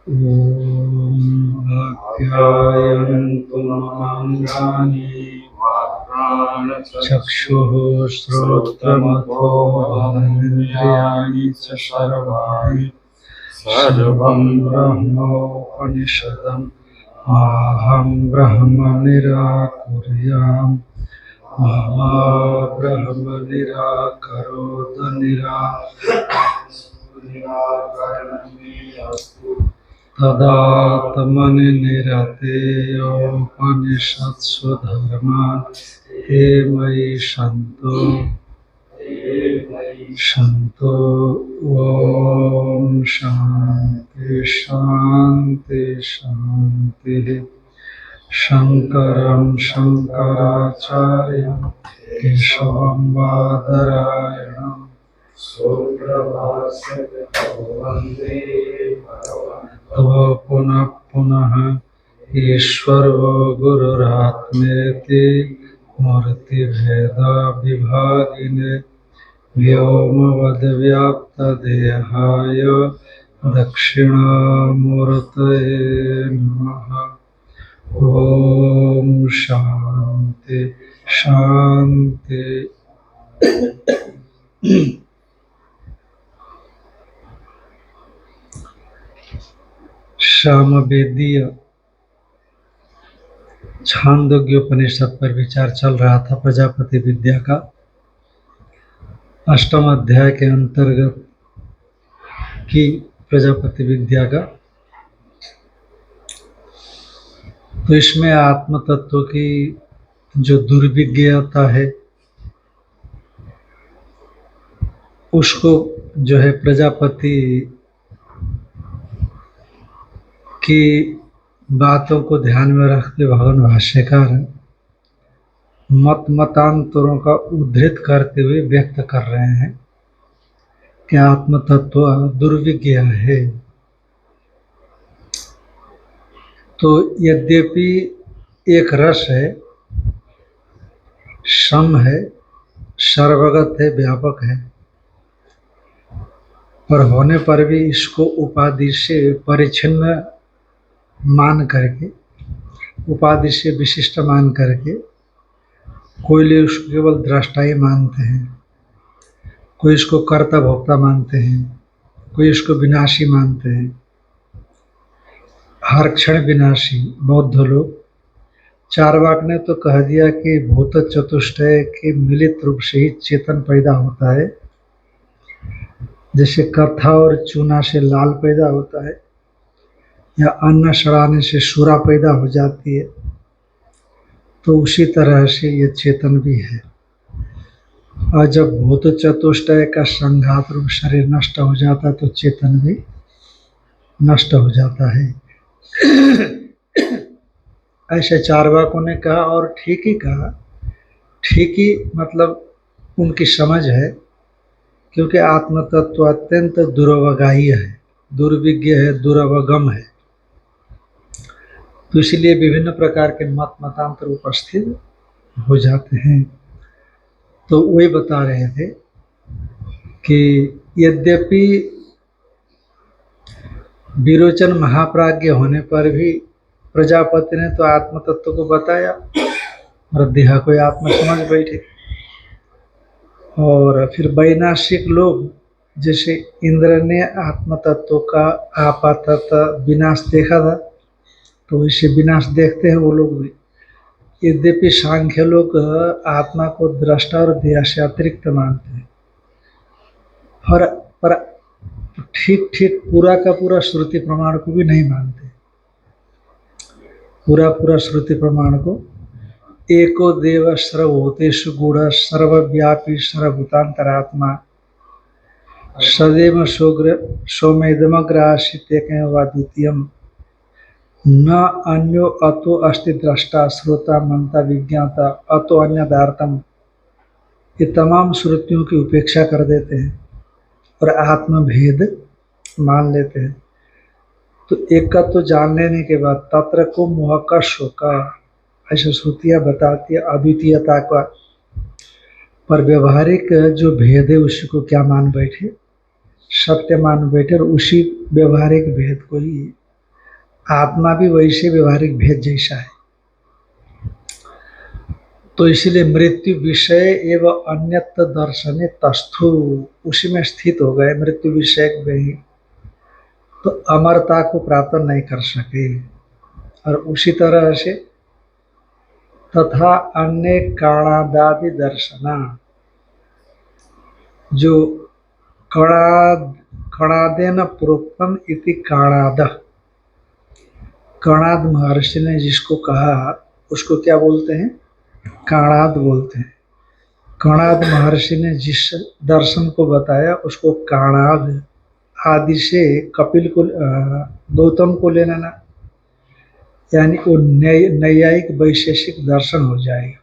ॐ आप्यायन्तु ममाङ्गानि चक्षुः श्रोत्रमथो बलमिन्द्रियाणि च सर्वाणि सर्वं ब्रह्मोपनिषदम् अहं ब्रह्म निराकुर्याम् मा ब्रह्म निराकरोत निराकरणीयस्तु तदात्मनिरतेयोपनिषत्सु धर्मान् हे मयि सन्तो ॐ शान्ति शान्ति शान्तिः। शङ्करं शङ्कराचार्यं केशवं बादरायणं वन्दे तव पुनः पुनः ईश्वरो गुरुरात्मेति मूर्तिभेदविभागिने व्योमवद्व्याप्तदेहाय दक्षिणामूर्तये नमः। ओम शांति शांति। सामवेदीय छांदोग्य उपनिषद पर विचार चल रहा था। प्रजापति विद्या का 8वां अध्याय के अंतर्गत की प्रजापति विद्या का, तो इसमें आत्म तत्व की जो दुर्विज्ञता है उसको जो है प्रजापति की बातों को ध्यान में रखते भगवान भाष्यकार मतांतरों का उद्धृत करते हुए व्यक्त कर रहे हैं कि आत्म तत्व दुर्विज्ञ है। तो यद्यपि एक रस है, सम है, सर्वगत है, व्यापक है, पर होने पर भी इसको उपाधि से परिच्छिन्न मान करके, उपाधि से विशिष्ट मान करके कोई लोग उसको केवल दृष्टा ही मानते हैं, कोई इसको कर्ता भोक्ता मानते हैं, कोई इसको विनाशी मानते हैं, हर क्षण विनाशी। बौद्ध लोग, चार्वाक ने तो कह दिया कि भूत चतुष्टय के मिलित रूप से ही चेतन पैदा होता है। जैसे कथा और चूना से लाल पैदा होता है या अन्न सड़ाने से सूरा पैदा हो जाती है, तो उसी तरह से ये चेतन भी है। और जब भूत चतुष्टय का संघात रूप शरीर नष्ट हो जाता है तो चेतन भी नष्ट हो जाता है। ऐसे चार्वाकों ने कहा, और ठीक ही कहा। ठीक ही मतलब उनकी समझ है, क्योंकि आत्म तत्व अत्यंत दुरवगाही है, दुर्विज्ञ है, दुरवगम है। तो इसलिए विभिन्न प्रकार के मतांतर उपस्थित हो जाते हैं। तो वही बता रहे थे कि यद्यपि विरोचन महाप्राज्ञ होने पर भी प्रजापति ने तो आत्म तत्व को बताया और देह को आत्मा समझ बैठे। और फिर वैनाशिक लोग, जैसे इंद्र ने आत्म तत्व का आपातत विनाश देखा था, तो वैसे विनाश देखते हैं वो लोग भी। यद्यपि सांख्य लोग आत्मा को दृष्टा और देह से अतिरिक्त मानते हैं, पर ठीक ठीक पूरा का पूरा श्रुति प्रमाण को भी नहीं मानते। पूरा श्रुति प्रमाण को एको देव सर्वभूतेषु गूढ़ सर्वव्यापी सर्वभूतांतरात्मा सदैव सौम्यदमग्र आसीत् एकमेव द्वितीयम् न अन्यो अतो अस्ति दृष्टा श्रोता मंता विज्ञाता अतो अन्यदार्थम। ये तमाम श्रुतियों की उपेक्षा कर देते हैं और आत्मभेद मान लेते हैं। तो एक का तो जान लेने के बाद तत्र को मोह का शोका, ऐसा श्रुतियाँ बताती है अद्वितीयता का, पर व्यवहारिक जो भेद है उसी को क्या मान बैठे, सत्य मान बैठे, और उसी व्यवहारिक भेद को ही आत्मा भी वैसे व्यवहारिक भेद जैसा है। तो इसलिए मृत्यु विषय एवं अन्यत्र दर्शने तस्थु, उसी में स्थित हो गए, मृत्यु विषय में ही, तो अमरता को प्राप्त नहीं कर सके। और उसी तरह से तथा अन्य काणादादि दर्शना, जो कणादेन प्रोक्तम इति काणाद, कणाद महर्षि ने जिसको कहा उसको क्या बोलते हैं? काणाद बोलते हैं। कणाद महर्षि ने जिस दर्शन को बताया उसको काणाद आदि से कपिल को, गौतम को ले लेना, यानी वो नैयायिक वैशेषिक दर्शन हो जाएगा।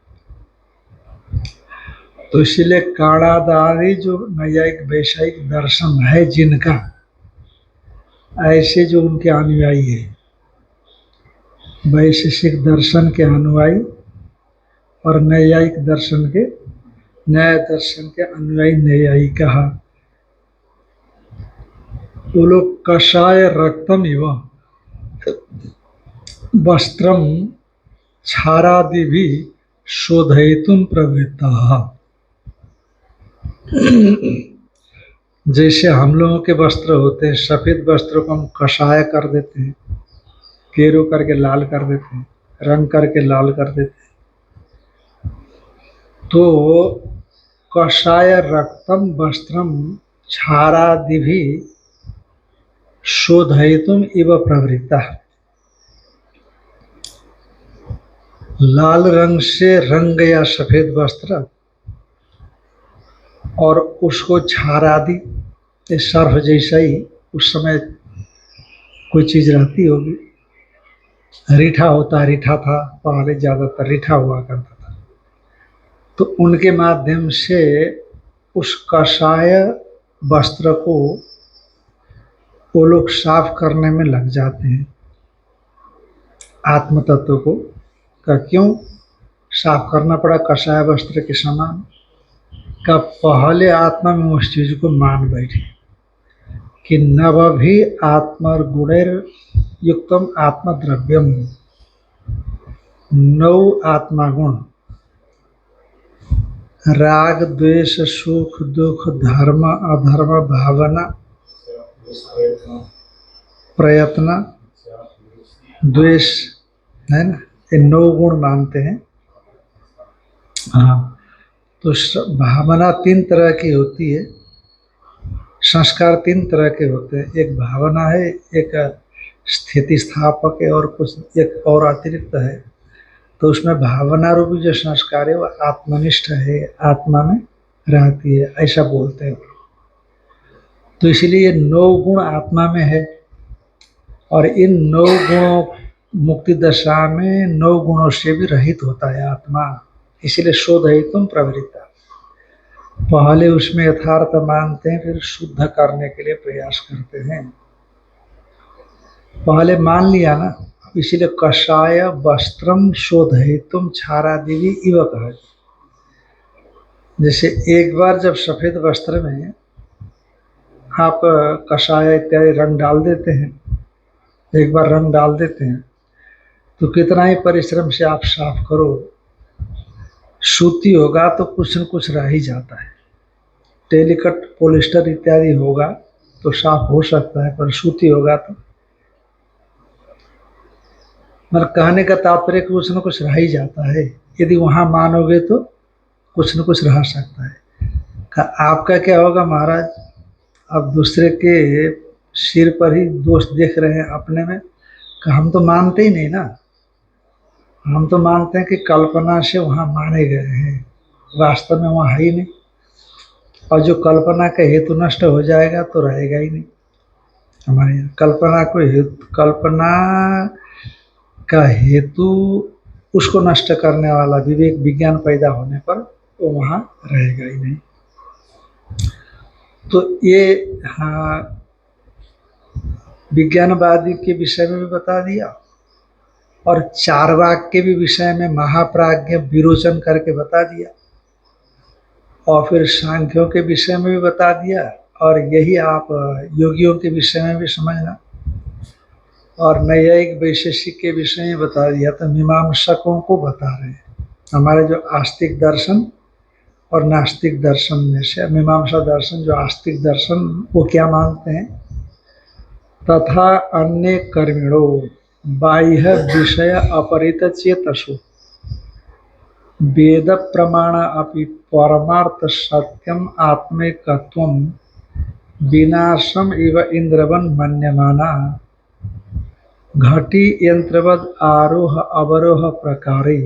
तो इसीलिए काणादादि जो नैयायिक वैशेषिक दर्शन है जिनका, ऐसे जो उनके अनुयायी है, वैशेषिक दर्शन के अनुयायी और नैयायिक दर्शन के, न्याय दर्शन के अनुयायी नैयायी कहा, वो लोग कषाय रक्तम एवं वस्त्रम क्षारादि भी शोधयितुम प्रवृत्ता। जैसे हम लोगों के वस्त्र होते हैं, सफेद वस्त्रों को हम कषाय कर देते हैं, केरो करके लाल कर देते हैं, रंग करके लाल कर देते हैं। तो कषाय रक्तम वस्त्रम क्षारादि भी शोधयितुम इव प्रवृत्ता, लाल रंग से रंग गया सफेद वस्त्र और उसको क्षारादि, सर्फ जैसा ही उस समय कोई चीज रहती होगी, रीठा होता, रीठा था पहले, ज्यादातर रीठा हुआ करता था, तो उनके माध्यम से उस कषाय वस्त्र को वो लोग साफ करने में लग जाते हैं, आत्म तत्व को। का क्यों साफ करना पड़ा कषाय वस्त्र के समान? का पहले आत्मा में उस चीज को मान बैठे कि नवभि आत्मगुणैर युक्तम आत्मद्रव्यम, 9 आत्मा गुण, राग द्वेष सुख दुख धर्म अधर्म भावना प्रयत्न द्वेष, है ना, ये 9 गुण मानते हैं। हाँ, तो भावना 3 तरह की होती है, संस्कार 3 तरह के होते हैं। एक भावना है, एक स्थिति स्थापक है, और कुछ एक और अतिरिक्त है। तो उसमें भावना रूपी जो संस्कार है वो आत्मनिष्ठ है, आत्मा में रहती है, ऐसा बोलते हैं। तो इसलिए 9 गुण आत्मा में है, और इन 9 गुणों, मुक्ति दशा में 9 गुणों से भी रहित होता है आत्मा। इसलिए शोधयितुम प्रवृत्ता, पहले उसमें यथार्थ मानते हैं, फिर शुद्ध करने के लिए प्रयास करते हैं। पहले मान लिया ना, इसीलिए कषाय वस्त्रम शोधयितुम क्षारादि इव कहा। जैसे एक बार जब सफेद वस्त्र में आप कषाय इत्यादि रंग डाल देते हैं, एक बार रंग डाल देते हैं, तो कितना ही परिश्रम से आप साफ करो, सूती होगा तो कुछ न कुछ रह ही जाता है, टेलीकट पॉलिस्टर इत्यादि होगा तो साफ हो सकता है, पर सूती होगा तो, मतलब कहने का तात्पर्य कुछ न कुछ रह ही जाता है। यदि वहां मानोगे तो कुछ न कुछ रह सकता है। आपका क्या होगा महाराज, आप दूसरे के सिर पर ही दोष देख रहे हैं अपने में, कि हम तो मानते ही नहीं ना, हम तो मानते हैं कि कल्पना से वहाँ माने गए हैं, वास्तव में वहाँ है ही नहीं। और जो कल्पना का हेतु नष्ट हो जाएगा तो रहेगा ही नहीं हमारे यहाँ। कल्पना का हेतु उसको नष्ट करने वाला विवेक विज्ञान पैदा होने पर वो वहाँ रहेगा ही नहीं। तो ये हाँ, विज्ञानवादी के विषय में भी बता दिया, और चार्वाक के भी विषय में महाप्राज्ञ विरोचन करके बता दिया, और फिर सांख्यों के विषय में भी बता दिया, और यही आप योगियों के विषय में भी समझना। और न्यायिक वैशेषिक के विषय में बता दिया, तो मीमांसकों को बता रहे हैं। हमारे जो आस्तिक दर्शन और नास्तिक दर्शन में से मीमांसा दर्शन, जो आस्तिक दर्शन, वो क्या मानते हैं, तथा अन्य कर्मिणो बाह्य विषय अपरित चेतसु वेद प्रमाण अपि परमार्थ सत्यम आत्मैकत्वम विनाशम इव इंद्रवन मन्यमाना घटी यंत्रवद आरोह अवरोह प्रकारे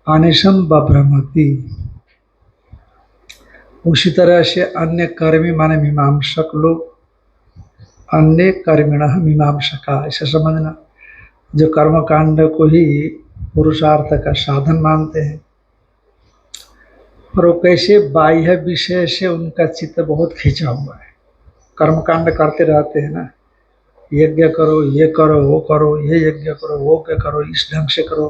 अनिशम बभ्रमति। उसी तरह से अन्य कर्मी माने मीमांसक लोग, अन्य कर्मिण मीमांसका, ऐसा समझना, जो कर्मकांड को ही पुरुषार्थ का साधन मानते हैं। और वो कैसे, बाह्य विषय से उनका चित्त बहुत खींचा हुआ है, कर्मकांड करते रहते हैं ना, यज्ञ करो, ये करो, वो करो, ये यज्ञ करो, वो क्या करो, इस ढंग से करो,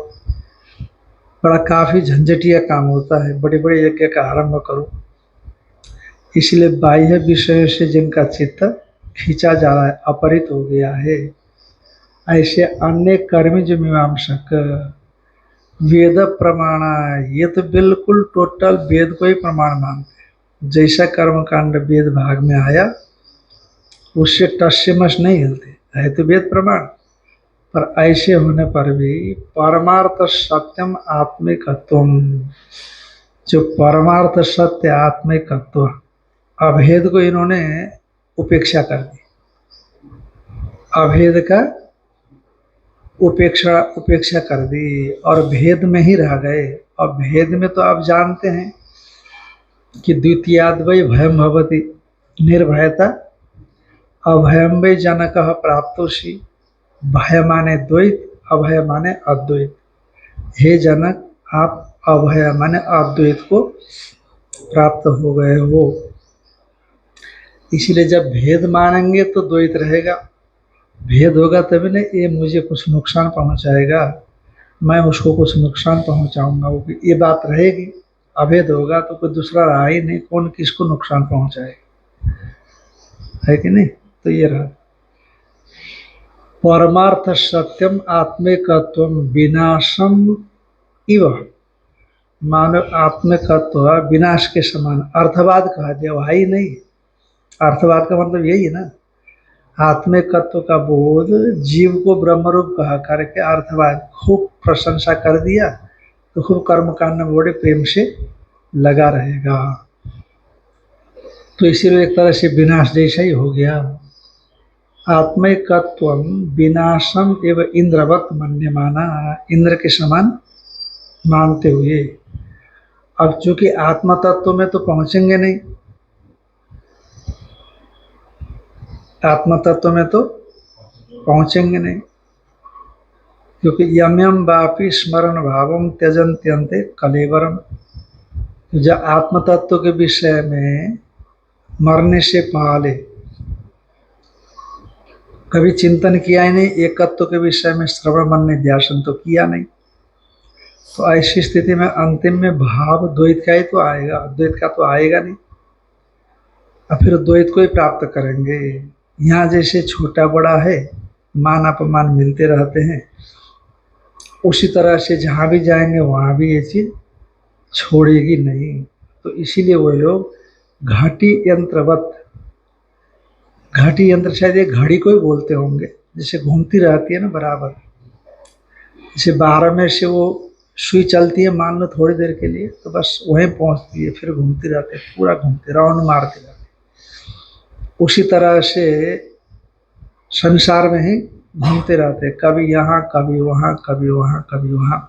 बड़ा काफ़ी झंझटिया काम होता है, बड़े बड़े यज्ञ का आरंभ करो। इसलिए बाह्य विषय से जिनका चित्त खींचा जा रहा है, अपरित हो गया है, ऐसे अन्य कर्मी जो मीमांसक वेद प्रमाण, ये तो बिल्कुल टोटल वेद को ही प्रमाण मानते हैं। जैसा कर्मकांड वेद भाग में आया उससे टस से मस नहीं हिलते, है तो वेद प्रमाण, पर ऐसे होने पर भी परमार्थ सत्यम आत्मिकत्वम, जो परमार्थ सत्य आत्मिकत्व, अभेद को इन्होंने उपेक्षा कर दी, अभेद का उपेक्षा कर दी और भेद में ही रह गए। और भेद में तो आप जानते हैं कि द्वितीयाद्वय भयम भवति, निर्भयता, अभयम वै जनक प्राप्तोषि, भय माने द्वैत, अभय माने अद्वैत। हे जनक, आप अभय माने अद्वैत को प्राप्त हो गए हो। इसलिए जब भेद मानेंगे तो द्वैत रहेगा, भेद होगा तभी ना, ये मुझे कुछ नुकसान पहुंचाएगा, मैं उसको कुछ नुकसान पहुंचाऊंगा, वो ये बात रहेगी। अभेद होगा तो कोई दूसरा रहा ही नहीं, कौन किसको नुकसान पहुंचाएगा, है कि नहीं। तो ये रहा परमार्थ सत्यम आत्मिकत्व विनाशम इव, मानव आत्मिकत्व विनाश के समान, अर्थवाद कहा दिया, वो है ही नहीं। अर्थवाद का मतलब यही है ना, आत्मिकत्व का बोध जीव को ब्रह्मरूप कहा करके अर्थवाद खूब प्रशंसा कर दिया, तो खूब कर्मकांड में बड़े प्रेम से लगा रहेगा, तो इसीलिए एक तरह से विनाश जैसा ही हो गया। आत्मिकत्व विनाशम एवं इंद्रवत मन्यमाना, इंद्र के समान मानते हुए। अब चूंकि आत्म तत्व में तो पहुंचेंगे नहीं, आत्म तत्व में तो पहुंचेंगे नहीं, क्योंकि यम यम वापी स्मरण भावम त्यजंत्यंते कलेवरम, जब आत्म तत्व के विषय में मरने से पहले कभी चिंतन किया ही नहीं, एकत्व के विषय में श्रवण मन ने ध्यान तो किया नहीं, तो ऐसी स्थिति में अंतिम में भाव द्वैत का ही तो आएगा, अद्वैत का तो आएगा नहीं, और फिर द्वैत को ही प्राप्त करेंगे। यहाँ जैसे छोटा बड़ा है, मान अपमान मिलते रहते हैं, उसी तरह से जहाँ भी जाएंगे वहाँ भी ये चीज़ छोड़ेगी नहीं। तो इसीलिए वो लोग घटी यंत्रवत, घटी यंत्र शायद ये घड़ी को ही बोलते होंगे, जैसे घूमती रहती है ना बराबर, जैसे 12 में से वो सुई चलती है मान लो थोड़ी देर के लिए, तो बस वहीं पहुंचती है, फिर घूमती रहती है, पूरा घूमते राउंड मारते रहते। उसी तरह से संसार में ही घूमते रहते, कभी यहाँ कभी वहाँ, कभी वहाँ कभी वहाँ।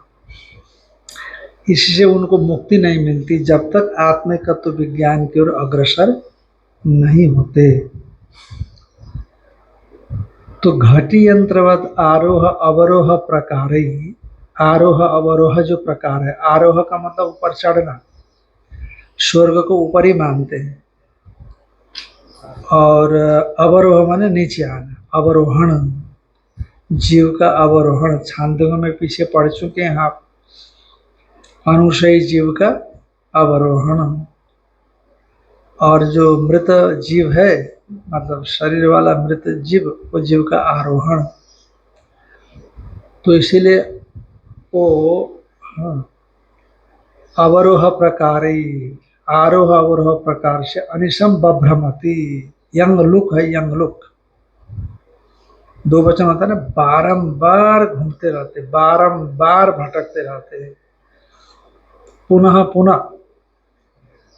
इससे उनको मुक्ति नहीं मिलती जब तक आत्मिकत्व विज्ञान की ओर अग्रसर नहीं होते। तो घटी यंत्रवत आरोह अवरोह प्रकार ही, आरोह अवरोह जो प्रकार है, आरोह का मतलब ऊपर चढ़ना, स्वर्ग को ऊपर ही मानते हैं, और अवरोह माने नीचे आना, अवरोहण, जीव का अवरोहण, छांदों में पीछे पढ़ चुके हैं आप, अनुशयी जीव का अवरोहण, और जो मृत जीव है, मतलब शरीर वाला मृत जीव, वो जीव का आरोहण। तो इसीलिए वो, हाँ, अवरोह प्रकारे, आरोह अवरोह प्रकार से अनिशम बभ्रमति, यंग लुक है, यंग लुक दो वचन होता है ना, बारंबार घूमते रहते, बारंबार भटकते रहते हैं, पुनः पुनः।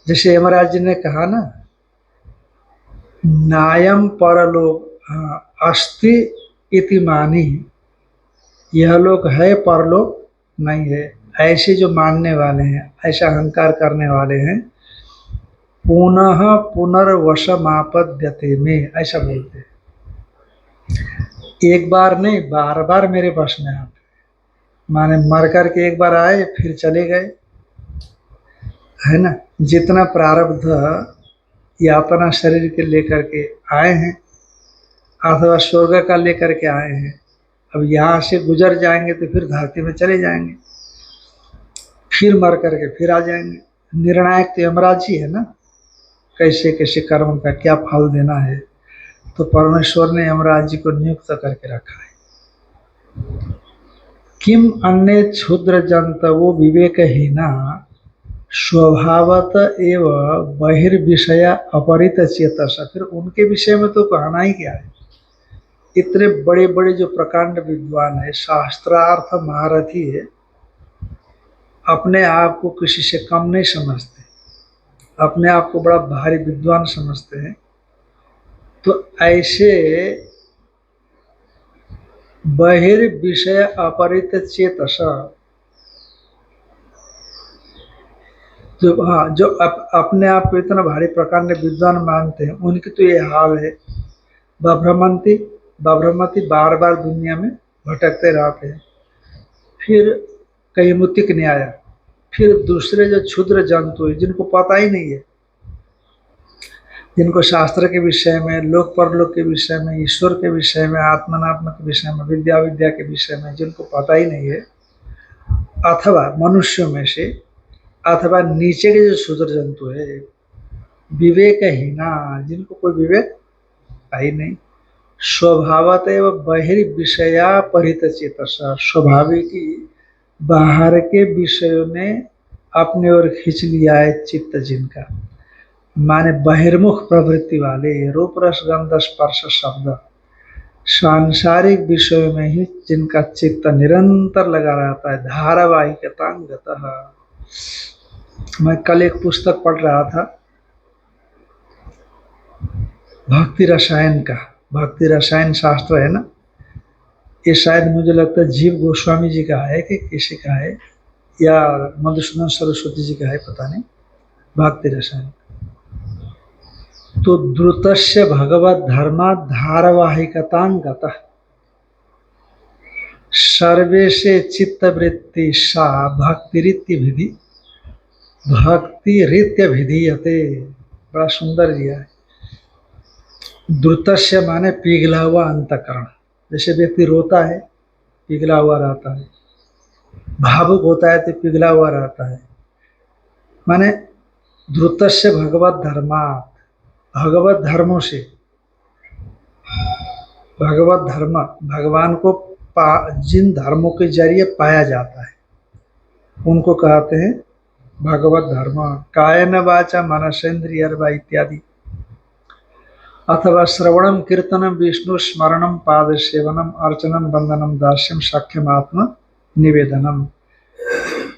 जैसे यमराज जी ने कहा ना, नायम परलोक, हाँ, अस्ति इति मानी, यह लोक है परलोक नहीं है, ऐसे जो मानने वाले हैं, ऐसा अहंकार करने वाले हैं, पुनः पुनर्वशमापद्यते में, ऐसा बोलते हैं। एक बार नहीं, बार बार मेरे पास में आते, माने मर करके एक बार आए फिर चले गए, है ना। जितना प्रारब्ध यातना शरीर के लेकर के आए हैं, अथवा स्वर्ग का लेकर के आए हैं, अब यहाँ से गुजर जाएंगे तो फिर धरती में चले जाएंगे, फिर मर करके फिर आ जाएंगे। निर्णायक तो यमराज जी है ना, कैसे कैसे कर्म का क्या फल देना है, तो परमेश्वर ने यमराज जी को नियुक्त करके रखा है। किम अन्य क्षुद्र जंतवो विवेकहीना स्वभावत एव बहिर्विषय अपरित चेतस, फिर उनके विषय में तो कहना ही क्या है। इतने बड़े बड़े जो प्रकांड विद्वान है, शास्त्रार्थ महारथी है, अपने आप को किसी से कम नहीं समझते, अपने आप को बड़ा भारी विद्वान समझते हैं, तो ऐसे बहिर्विषय अपरित चेतस, जो, हाँ, जो अपने आप को इतना भारी प्रकांड विद्वान मानते हैं, उनकी तो ये हाल है। बभ्रमंती, बभ्रमती, बार बार दुनिया में भटकते रहते हैं, फिर कहीं मुतिक न्याय, फिर दूसरे जो क्षुद्र जंतु है, जिनको पता ही नहीं है, जिनको शास्त्र के विषय में, लोक परलोक के विषय में, ईश्वर के विषय में, आत्मनात्म के विषय में, विद्या विद्या के विषय में जिनको पता ही नहीं है, अथवा मनुष्यों में से, अथवा नीचे के जो क्षुद्र जंतु है, विवेकहीना, जिनको कोई विवेक ही नहीं, स्वभावत एवं बहिर्विषया परित चेतस, स्वाभाविक ही बाहर के विषयों ने अपने ओर खींच लिया है चित्त जिनका, माने बहिर्मुख प्रवृत्ति वाले, रूप रस गंध स्पर्श शब्द, सांसारिक विषयों में ही जिनका चित्त निरंतर लगा रहता है, धारावाहिकतांगतः। मैं कल एक पुस्तक पढ़ रहा था भक्ति रसायन का, भक्ति रसायन शास्त्र है ना, ये शायद मुझे लगता है जीव गोस्वामी जी का है कि किसी का है, या मधुसूदन सरस्वती जी का है, पता नहीं, भक्ति रसायन। तो द्रुतस्य भगवत धर्मा धारावाहिकतांगतः सर्वे से चित्तवृत्ति सा भक्तिरित्य विधि, भक्तिरित्य विधीयते, बड़ा सुंदर दिया है। द्रुतस्य माने पिघला हुआ अंतकरण, जैसे व्यक्ति रोता है पिघला हुआ रहता है, भावुक होता है तो पिघला हुआ रहता है, माने द्रुतस्य भगवत धर्मात्, भगवत धर्मों से, भगवत धर्म, भगवान को जिन धर्मों के जरिए पाया जाता है उनको कहते हैं भगवत धर्म। कायन वाचा मनसेन्द्रियर्वा इत्यादि, अथवा श्रवणम कीर्तनम विष्णु स्मरणम पाद सेवनम अर्चनम वंदनम दास्यम सख्यम आत्म निवेदनम,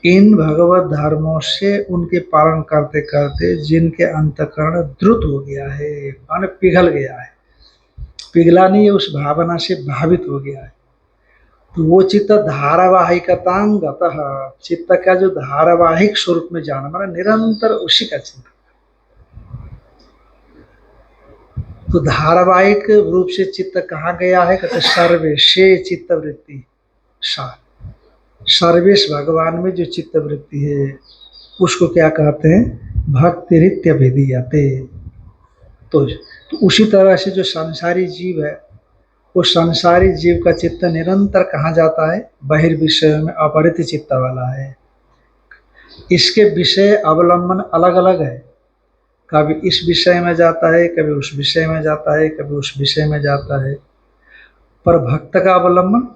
इन भगवत धर्मों से उनके पालन करते करते जिनके अंतकरण द्रुत हो गया है, माने पिघल गया है, पिघला नहीं है, उस भावना से भावित हो गया है, तो वो चित्त धारावाहिकतांगतः, चित्त का जो धारावाहिक स्वरूप में जाना, माना निरंतर उसी का चिंतन। तो धारावाहिक रूप से चित्त कहाँ गया है, कहते सर्वेशे चित्त वृत्ति सा, सर्वेश भगवान में जो चित्त वृत्ति है उसको क्या कहते हैं, भक्तिरित्य विधीयते। तो उसी तरह से जो संसारी जीव है, वो संसारी जीव का चित्त निरंतर कहाँ जाता है, बहिर्विषय में अपरित चित्त वाला है। इसके विषय अवलंबन अलग अलग है, कभी इस विषय में जाता है, कभी उस विषय में जाता है, कभी उस विषय में जाता है, पर भक्त का अवलंबन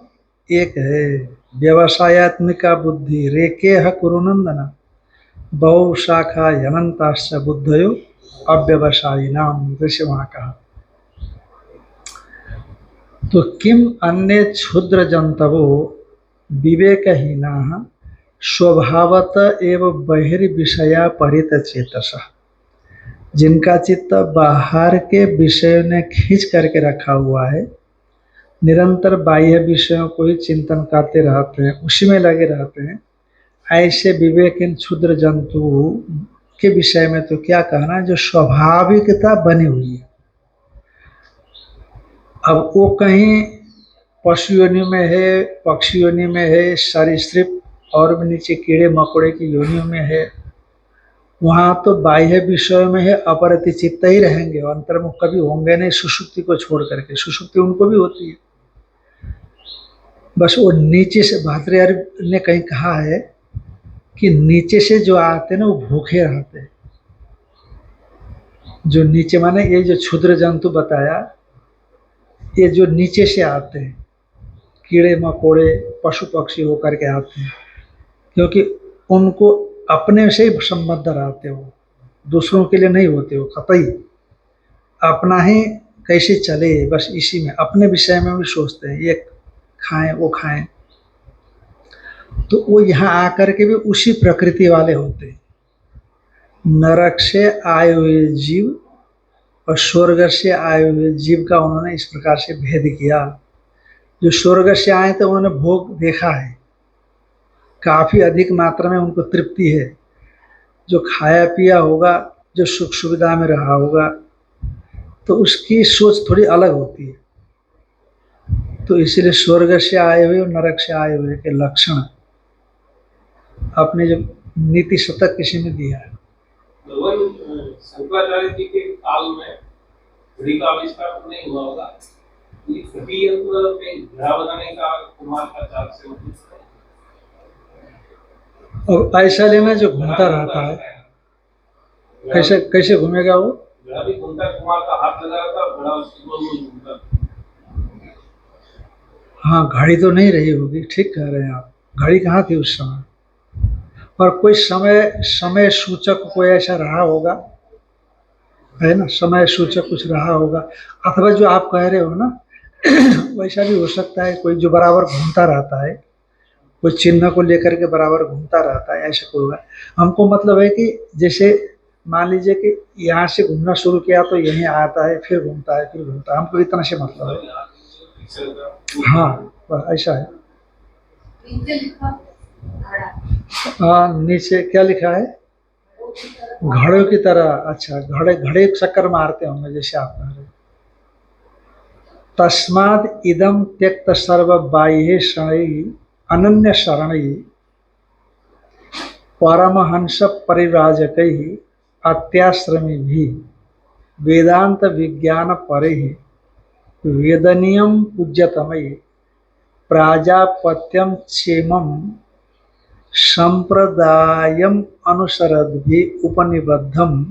एक है। व्यवसायत्मिका बुद्धि रेके ह कुरुनंदन बहु शाखा अनंताश्च बुद्धयो अव्यवसायी नाम, जैसे वहां कहा। तो किम अन्य क्षुद्र जंतवो विवेकहीना स्वभावत एव बहिर्विषया परित चेतस, जिनका चित्त बाहर के विषयों ने खींच करके रखा हुआ है, निरंतर बाह्य विषयों को ही चिंतन करते रहते हैं, उसी में लगे रहते हैं, ऐसे विवेकहीन क्षुद्र जंतु के विषय में तो क्या कहना, जो स्वाभाविकता बनी हुई है। अब वो कहीं पशु योनि में है, पक्षी योनि में है, सरीसृप और भी नीचे कीड़े मकोड़े की योनियों में है, वहां तो बाह्य विषयों में है, अपरित चित्त ही रहेंगे, अंतर्मुख कभी होंगे नहीं, सुषुप्ति को छोड़ करके। सुषुप्ति उनको भी होती है, बस वो नीचे से। भाद्रयार्य ने कहीं कहा है कि नीचे से जो आते हैं ना, वो भूखे रहते हैं। जो नीचे माने ये जो क्षुद्र जंतु बताया, ये जो नीचे से आते हैं, कीड़े मकोड़े पशु पक्षी होकर के आते हैं, क्योंकि उनको अपने से ही संबद्ध रहते हो, दूसरों के लिए नहीं होते हो, कतई अपना ही कैसे चले, बस इसी में अपने विषय में भी सोचते हैं, ये खाएं वो खाएं। तो वो यहाँ आकर के भी उसी प्रकृति वाले होते हैं। नरक से आए हुए जीव और स्वर्ग से आए हुए जीव का उन्होंने इस प्रकार से भेद किया। जो स्वर्ग से आए थे उन्होंने भोग देखा है, काफी अधिक मात्रा में उनको तृप्ति है, जो खाया पिया होगा, जो सुख सुविधा में रहा होगा, तो उसकी सोच थोड़ी अलग होती है। तो इसलिए स्वर्ग से आए हुए और नरक से आए हुए के लक्षण अपने जो नीति शतक किसी ने दिया है। शंकराचार्य जी के काल में घड़ी का आविष्कार नहीं हुआ होगा, घड़ा बनाने का कुम्हार का चार्ज से और ऐसा लेना जो घूमता रहता है, कैसे कैसे घूमेगा वो? घड़ा भी घूमता, कुम्हार का हाथ लगा रहता है, घड़ा उसके गोल गोल घूमता। हाँ, घड़ी तो नहीं रही होगी, ठीक कह रहे हैं आप। घड़ी कहाँ थी उस समय? और कोई समय सूचक कोई ऐसा रहा होगा, है ना, समय सूचक कुछ रहा होगा। अथवा जो आप कह रहे हो ना वैसा भी हो सकता है, कोई जो बराबर घूमता रहता है, कोई चिन्ह को लेकर के बराबर घूमता रहता है, ऐसा कोई होगा। हमको मतलब है कि जैसे मान लीजिए कि यहाँ से घूमना शुरू किया तो यहीं आता है, फिर घूमता है, फिर घूमता है, हमको इतना से मतलब है। हाँ, ऐसा है। हाँ, नीचे क्या लिखा है? घड़ों की तरह। अच्छा, घड़े घड़े चक्कर मारते होंगे जैसे आप कह रहे। तस्माद इदम त्यक्त सर्व बाह्य शरणै अनन्य शरणै परमहंस परिव्राजकै अत्याश्रमी भी वेदांत विज्ञान परे वेदनीयम पूज्यतमय प्राजापत्यम क्षेमम संप्रदायम अनुसरद्भि उपनिबद्धम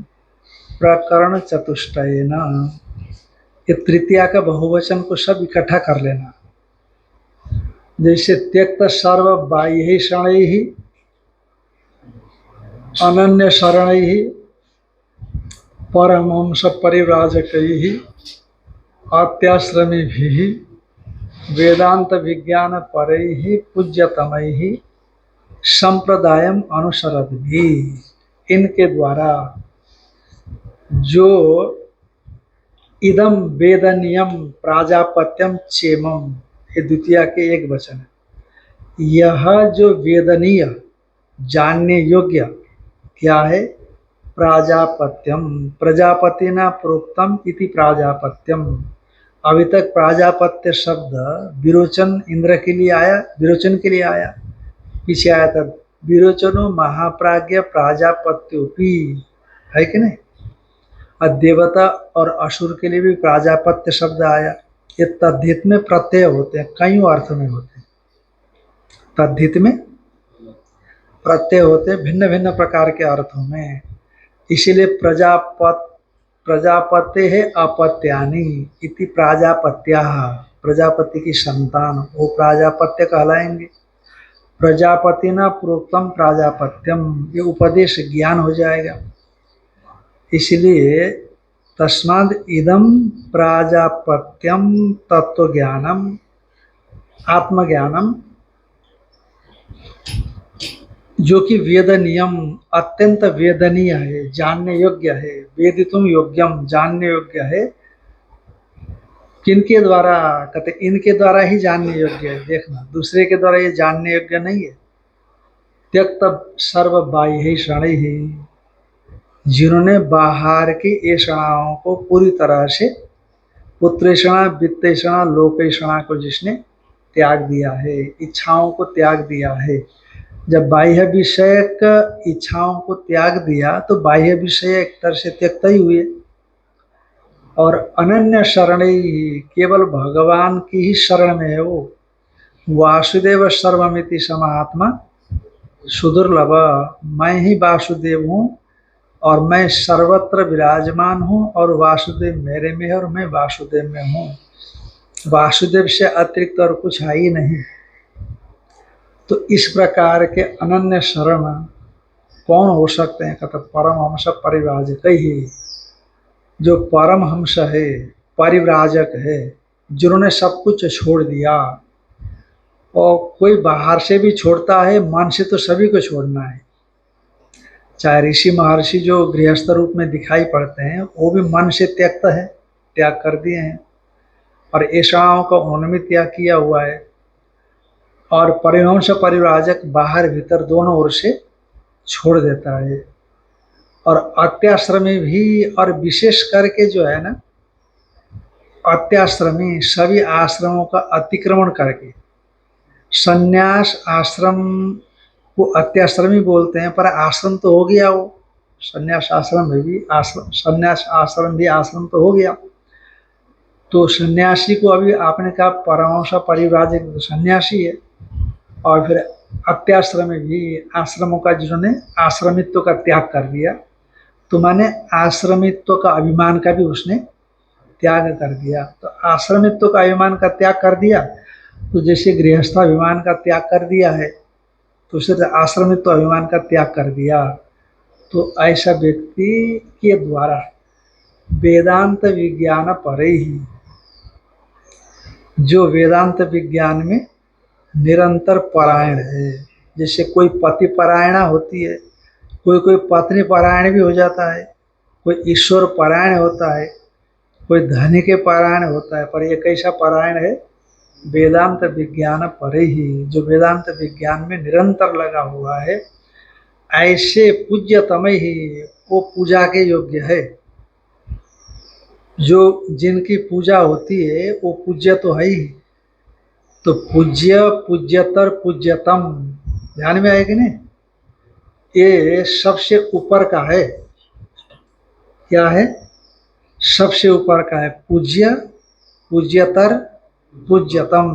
प्रकरण चतुष्टयेन। ये तृतीया का बहुवचन को सब इकट्ठा कर लेना। जैसे त्यक्त सर्व बाह्य शरणै ही अनन्य शरणै ही परमहंस परिव्राजकै ही अत्याश्रमी भी वेदांत विज्ञान परै ही पूज्यतमै ही संप्रदायम अनुसरत भी। इनके द्वारा जो इदम वेदनियम प्राजापत्यम क्षेमम, ये द्वितीया के एक वचन है। यह जो वेदनीय जानने योग्य क्या है? प्राजापत्यम, प्रजापतिना प्रोक्तम इति प्राजापत्यम। अभी तक प्राजापत्य शब्द विरोचन इंद्र के लिए आया, विरोचन के लिए आया, पीछे आया था विरोचनो महाप्राज्ञ प्राजापत्योपी, है कि नहीं? और देवता और असुर के लिए भी प्राजापत्य शब्द आया। ये तद्धित में प्रत्यय होते हैं, कई अर्थ में होते हैं। तद्धित में प्रत्यय होते हैं भिन्न भिन्न प्रकार के अर्थों में। इसीलिए प्रजापत्य है अपत्यानि इति प्राजापत्या, प्रजापति की संतान, वो प्राजापत्य कहलाएंगे। प्रजापति न प्रोक्तम प्राजापत्यम, ये उपदेश ज्ञान हो जाएगा। इसलिए तस्माद् इदम प्राजापत्यम तत्व ज्ञानम आत्मज्ञानम, जो कि वेदनीयम, अत्यंत वेदनीय है, जानने योग्य है। वेदितुम योग्यम, जानने योग्य है। किनके द्वारा? कहते इनके द्वारा ही जानने योग्य है। देखना, दूसरे के द्वारा ये जानने योग्य नहीं है। त्यक्त सर्व बाह्य शरणै ही, जिन्होंने बाहर की ऐषणाओं को पूरी तरह से, पुत्रेषणा वित्तेषणा लोकेषणा को जिसने त्याग दिया है, इच्छाओं को त्याग दिया है। जब बाह्य विषयक इच्छाओं को त्याग दिया तो बाह्य विषय एक तरह से त्यक्त ही हुए, और अनन्य शरण ही, केवल भगवान की ही शरण में है वो। वासुदेव सर्वमिति समात्मा सुदुर्लभ, मैं ही वासुदेव हूँ और मैं सर्वत्र विराजमान हूँ, और वासुदेव मेरे में है और मैं वासुदेव में हूँ। वासुदेव से अतिरिक्त और कुछ है ही नहीं। तो इस प्रकार के अनन्य शरण कौन हो सकते हैं? कहते परमहंस परिव्राजक ही, जो परमहंस है, परिव्राजक है, जिन्होंने सब कुछ छोड़ दिया। और कोई बाहर से भी छोड़ता है, मन से तो सभी को छोड़ना है। चाहे ऋषि महर्षि जो गृहस्थ रूप में दिखाई पड़ते हैं, वो भी मन से त्यक्त है, त्याग कर दिए हैं, और ऐषाओं का उन्होंने भी त्याग किया हुआ है। और परिवंश परिव्राजक बाहर भीतर दोनों ओर से छोड़ देता है। और अत्याश्रमी भी, और विशेष करके जो है ना, अत्याश्रमी सभी आश्रमों का अतिक्रमण करके, संन्यास आश्रम को अत्याश्रमी बोलते हैं, पर आश्रम तो हो गया वो। संन्यास आश्रम में भी आश्रम, संन्यास आश्रम भी आश्रम तो हो गया। तो सन्यासी को अभी आपने कहा परमहंस परिव्राजक तो सन्यासी है, और फिर अत्याश्रमी भी आश्रमों का, जिन्होंने आश्रमित्व का त्याग कर दिया, तो माने आश्रमित्व का अभिमान का भी उसने त्याग कर दिया। तो आश्रमित्व का अभिमान का त्याग कर दिया, तो जैसे गृहस्थाभिमान का त्याग कर दिया है, तो उसे आश्रमित्व अभिमान का त्याग कर दिया। तो ऐसा व्यक्ति के द्वारा वेदांत विज्ञान परे ही, जो वेदांत विज्ञान में निरंतर परायण है। जैसे कोई पति परायणा होती है, कोई कोई पत्नी परायण भी हो जाता है, कोई ईश्वर परायण होता है, कोई धनी के परायण होता है, पर ये कैसा परायण है? वेदांत विज्ञान परे ही, जो वेदांत विज्ञान में निरंतर लगा हुआ है। ऐसे पूज्यतम ही, वो पूजा के योग्य है। जो जिनकी पूजा होती है वो पूज्य तो है ही। तो पूज्य, पूज्यतर, पूज्यतम, ध्यान में आएगी नहीं? ये सबसे ऊपर का है। क्या है? सबसे ऊपर का है पूज्य, पूज्यतर, पूज्यतम।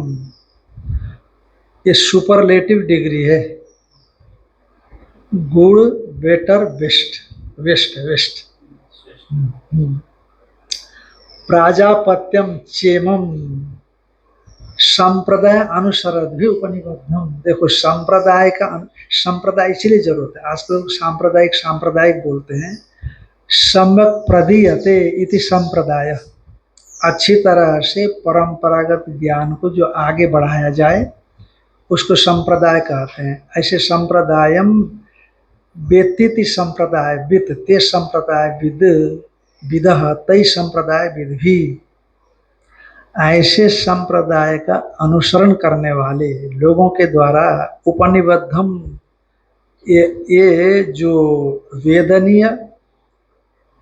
ये सुपरलेटिव डिग्री है। Good, better, best, worst, worst. प्राजापत्यम चेमम संप्रदाय अनुसरद भी उपनिबद्धम। देखो, संप्रदाय का, संप्रदाय इसलिए जरूरत है, आज तो सांप्रदायिक सांप्रदायिक बोलते हैं। सम्यक प्रदीयते इति संप्रदाय, अच्छी तरह से परंपरागत ज्ञान को जो आगे बढ़ाया जाए उसको संप्रदाय कहते हैं। ऐसे संप्रदायम वेत्तीति संप्रदाय विद, ते संप्रदाय विद, विदः तै संप्रदाय विद भी। ऐसे संप्रदाय का अनुसरण करने वाले लोगों के द्वारा उपनिबद्धम, ये जो वेदनीय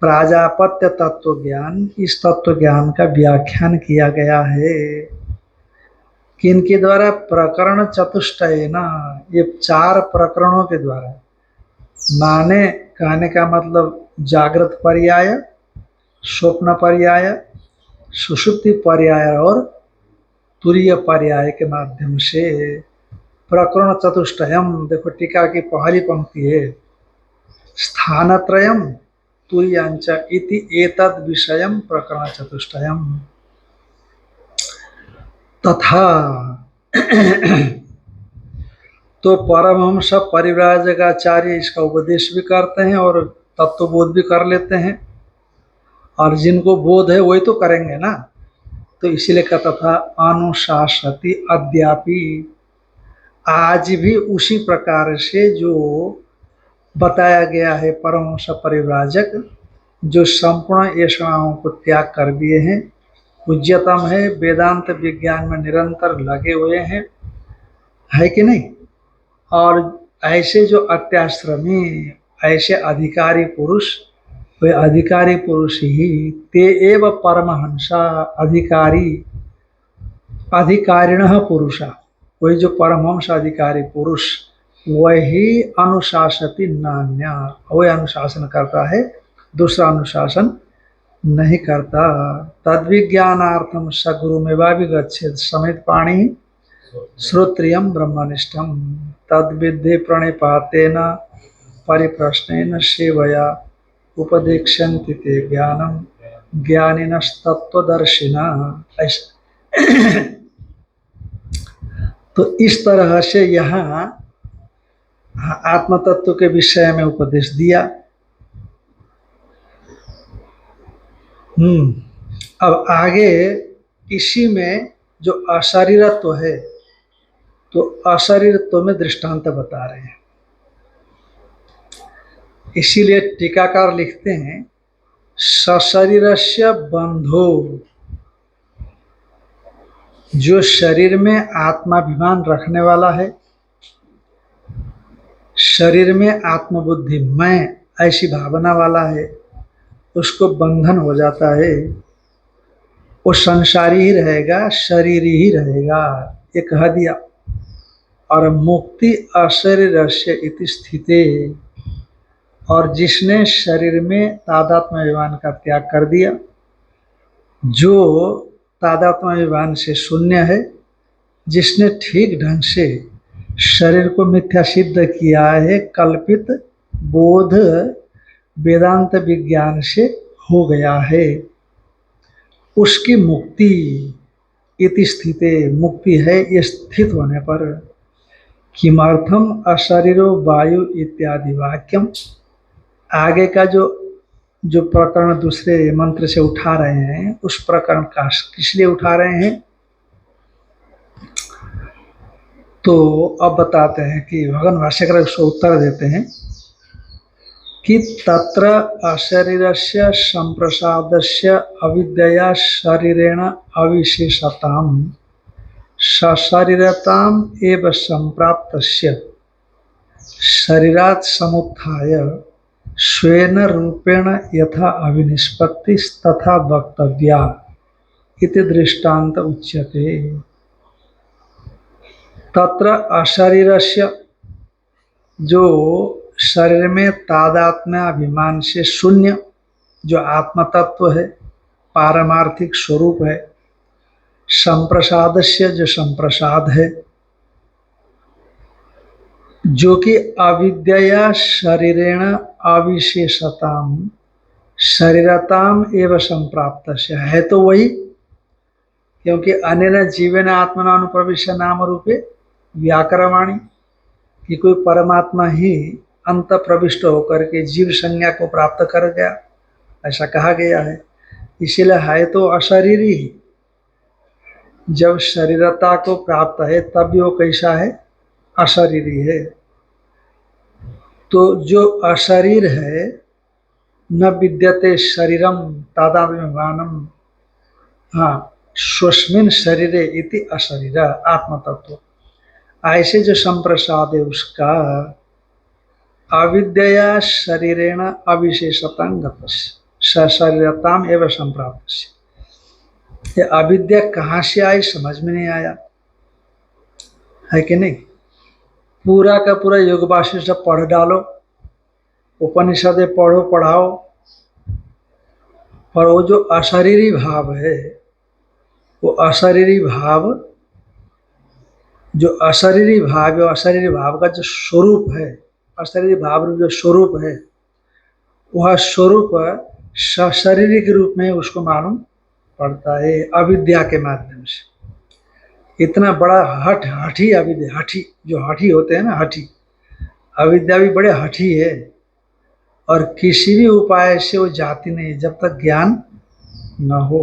प्राजापत्य तत्व ज्ञान, इस तत्व ज्ञान का व्याख्यान किया गया है। किनके द्वारा? प्रकरण चतुष्टय ना, ये 4 प्रकरणों के द्वारा। माने कहने का मतलब जागृत पर्याय, स्वप्न पर्याय, सुषुप्ति पर्याय और तुरीय पर्याय के माध्यम से प्रकरण चतुष्टयम। देखो टीका की पहली पंक्ति है, स्थानत्रयम तुरीयांच इति एतद् विषयम प्रकरण चतुष्टयम। तथा तो परमहंस परिव्राजकाचार्य इसका उपदेश भी करते हैं और तत्वबोध भी कर लेते हैं, और जिनको बोध है वही तो करेंगे ना। तो इसीलिए कहता था अनुशासति अद्यापि, आज भी उसी प्रकार से जो बताया गया है परमहंस परिव्राजक, जो संपूर्ण ऐषणाओं को त्याग कर दिए हैं, पूज्यतम है, वेदांत विज्ञान में निरंतर लगे हुए हैं, है कि नहीं। और ऐसे जो अत्याश्रमी, ऐसे अधिकारी पुरुष, वे अधिकारी पुरुष ही ते एव परमहंसा अधिकारी, अधिकारिणः पुरुषा, वही जो परमहंस अधिकारी पुरुष, वही अनुशासति नान्या, वही अनुशासन करता है, दूसरा अनुशासन नहीं करता। तद्विज्ञानार्थम सगुरुमेवाभिगच्छेत् समित पाणी श्रोत्रियम ब्रह्मनिष्ठम तद्विद्धि प्रणिपातेन परिप्रश्नेन सेवया उपदेक्षन्ति ते ज्ञानम ज्ञानिनस्तत्त्वदर्शिनः। ऐसा तो इस तरह से यहाँ आत्म तत्व के विषय में उपदेश दिया। अब आगे इसी में जो अशरीरत्व है, तो अशरीरत्व में दृष्टांत बता रहे हैं। इसीलिए टीकाकार लिखते हैं सशरीरस्य बंधो, जो शरीर में आत्माभिमान रखने वाला है, शरीर में आत्मबुद्धि मैं ऐसी भावना वाला है, उसको बंधन हो जाता है, वो संसारी ही रहेगा, शरीरी ही रहेगा, ये कह दिया। और मुक्ति अशरीरस्य इति स्थिते, और जिसने शरीर में तादात्म्याभिमान का त्याग कर दिया, जो तादात्म्याभिमान से शून्य है, जिसने ठीक ढंग से शरीर को मिथ्या सिद्ध किया है, कल्पित बोध वेदांत विज्ञान से हो गया है, उसकी मुक्ति इति स्थिते, मुक्ति है ये स्थित होने पर। किमर्थम अशरीरो वायु इत्यादि वाक्यम, आगे का जो प्रकरण दूसरे मंत्र से उठा रहे हैं, उस प्रकरण का किस लिए उठा रहे हैं, तो अब बताते हैं कि भगवान भाष्यकार उसको उत्तर देते हैं कि तत्र अशरीरस्य संप्रसादस्य अविद्यया शरीरेण अविशेषताम् सशरीरताम् एव संप्राप्तस्य शरीरात् समुत्थाय स्वेन रूपेण यथा अविनिष्पत्ति तथा वक्तव्या इति दृष्टांत उच्यते। तत्र अशरीरस्य, जो शरीर में तादात्म्य अभिमान से शून्य जो आत्म तत्व है, पारमार्थिक स्वरूप है, संप्रसादस्य जो संप्रसाद है, जो कि अविद्या शरीरेण अविशेषताम शरीरताम एवं संप्राप्त है, तो वही, क्योंकि अनेन जीवेन आत्मना अनुप्रविश्य नाम रूपे व्याकरवाणी, कि कोई परमात्मा ही अंत प्रविष्ट होकर के जीव संज्ञा को प्राप्त कर गया, ऐसा कहा गया है। इसीलिए है तो अशरीरी ही, जब शरीरता को प्राप्त है तब भी वो कैसा है, अशरीरी है। तो जो अशरीर है, न विद्यते शरीरम तादात्म्यभानम, हाँ, स्वस्मिन् शरीरे इति अशरीर आत्म तत्व, ऐसे जो संप्रसाद है उसका अविद्या शरीरेण अविशेषतां शरीरताम एवं संप्राप्त। ये अविद्या कहाँ से आई समझ में नहीं आया, है कि नहीं। पूरा का पूरा योग वासिष्ठ पढ़ डालो, उपनिषदें पढ़ो पढ़ाओ, पर वो जो अशरीरी भाव है, वो अशरीरी भाव, जो अशरीरी भाव है, अशरीरी भाव का जो स्वरूप है, अशरीरी भाव जो स्वरूप है, वह स्वरूप सशरीरी के रूप में उसको मालूम पड़ता है अविद्या के माध्यम से। इतना बड़ा हठी अविद्या, हठी जो हठी होते हैं ना, हठी अविद्या भी बड़े हठी है, और किसी भी उपाय से वो जाती नहीं जब तक ज्ञान न हो।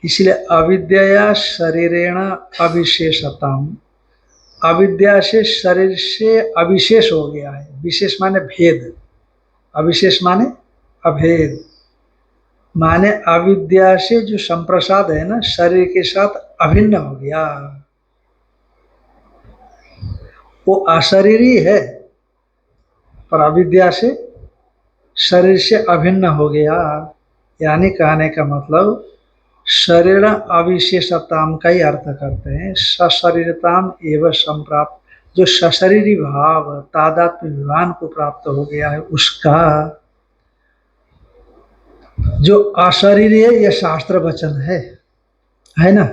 इसलिए अविद्या शरीरेण अविशेषताम, अविद्या से शरीर से अविशेष हो गया है। विशेष माने भेद, अविशेष माने अभेद, माने अविद्या से जो संप्रसाद है ना, शरीर के साथ अभिन्न हो गया। वो अशरीरी है, पर अविद्या से शरीर से अभिन्न हो गया। यानी कहने का मतलब शरीर अविशेषताम का ही अर्थ करते हैं। सशरीरताम एवं संप्राप्त, जो सशरीरी भाव तादात्म्य विभान को प्राप्त हो गया है उसका। जो अशरीरी है यह शास्त्र वचन है ना,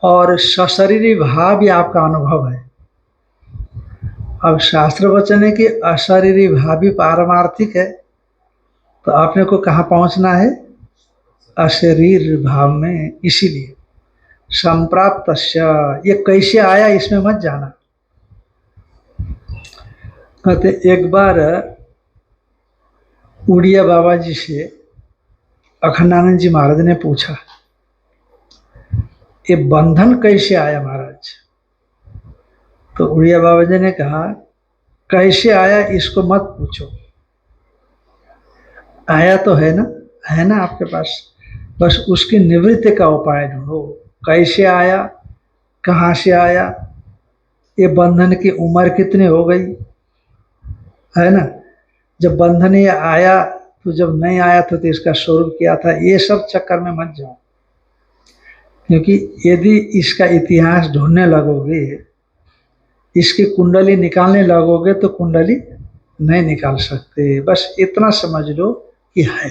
और सशरीरी भाव भी आपका अनुभव है। अब शास्त्र वचन है कि अशरीरी भाव भी पारमार्थिक है, तो आपने को कहाँ पहुंचना है? अशरीर भाव में। इसीलिए संप्राप्त, ये कैसे आया इसमें मत जाना। कहते एक बार उड़िया बाबा जी से अखंडानंद जी महाराज ने पूछा, ये बंधन कैसे आया महाराज? तो उड़िया बाबा जी ने कहा, कैसे आया इसको मत पूछो, आया तो है ना आपके पास, बस उसकी निवृत्ति का उपाय ढूंढो। कैसे आया, कहाँ से आया, ये बंधन की उम्र कितनी हो गई, है ना? जब बंधन ये आया तो जब नहीं आया तो इसका स्वरूप क्या था, ये सब चक्कर में मत जाओ। क्योंकि यदि इसका इतिहास ढूंढने लगोगे, इसकी कुंडली निकालने लगोगे तो कुंडली नहीं निकाल सकते। बस इतना समझ लो कि है,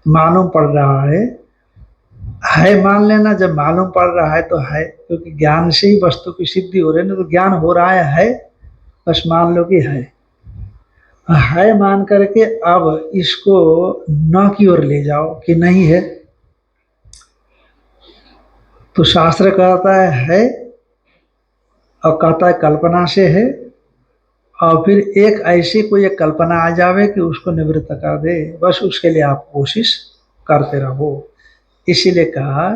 मालूम पड़ रहा है मान लेना। जब मालूम पड़ रहा है तो है, क्योंकि ज्ञान से ही वस्तु की सिद्धि हो रही है ना, तो ज्ञान हो रहा है, बस मान लो कि है मान करके अब इसको न की ओर ले जाओ कि नहीं है। तो शास्त्र कहता है और कहता है कल्पना से है, और फिर एक ऐसी कोई एक कल्पना आ जावे कि उसको निवृत्त कर दे, बस उसके लिए आप कोशिश करते रहो। इसीलिए कहा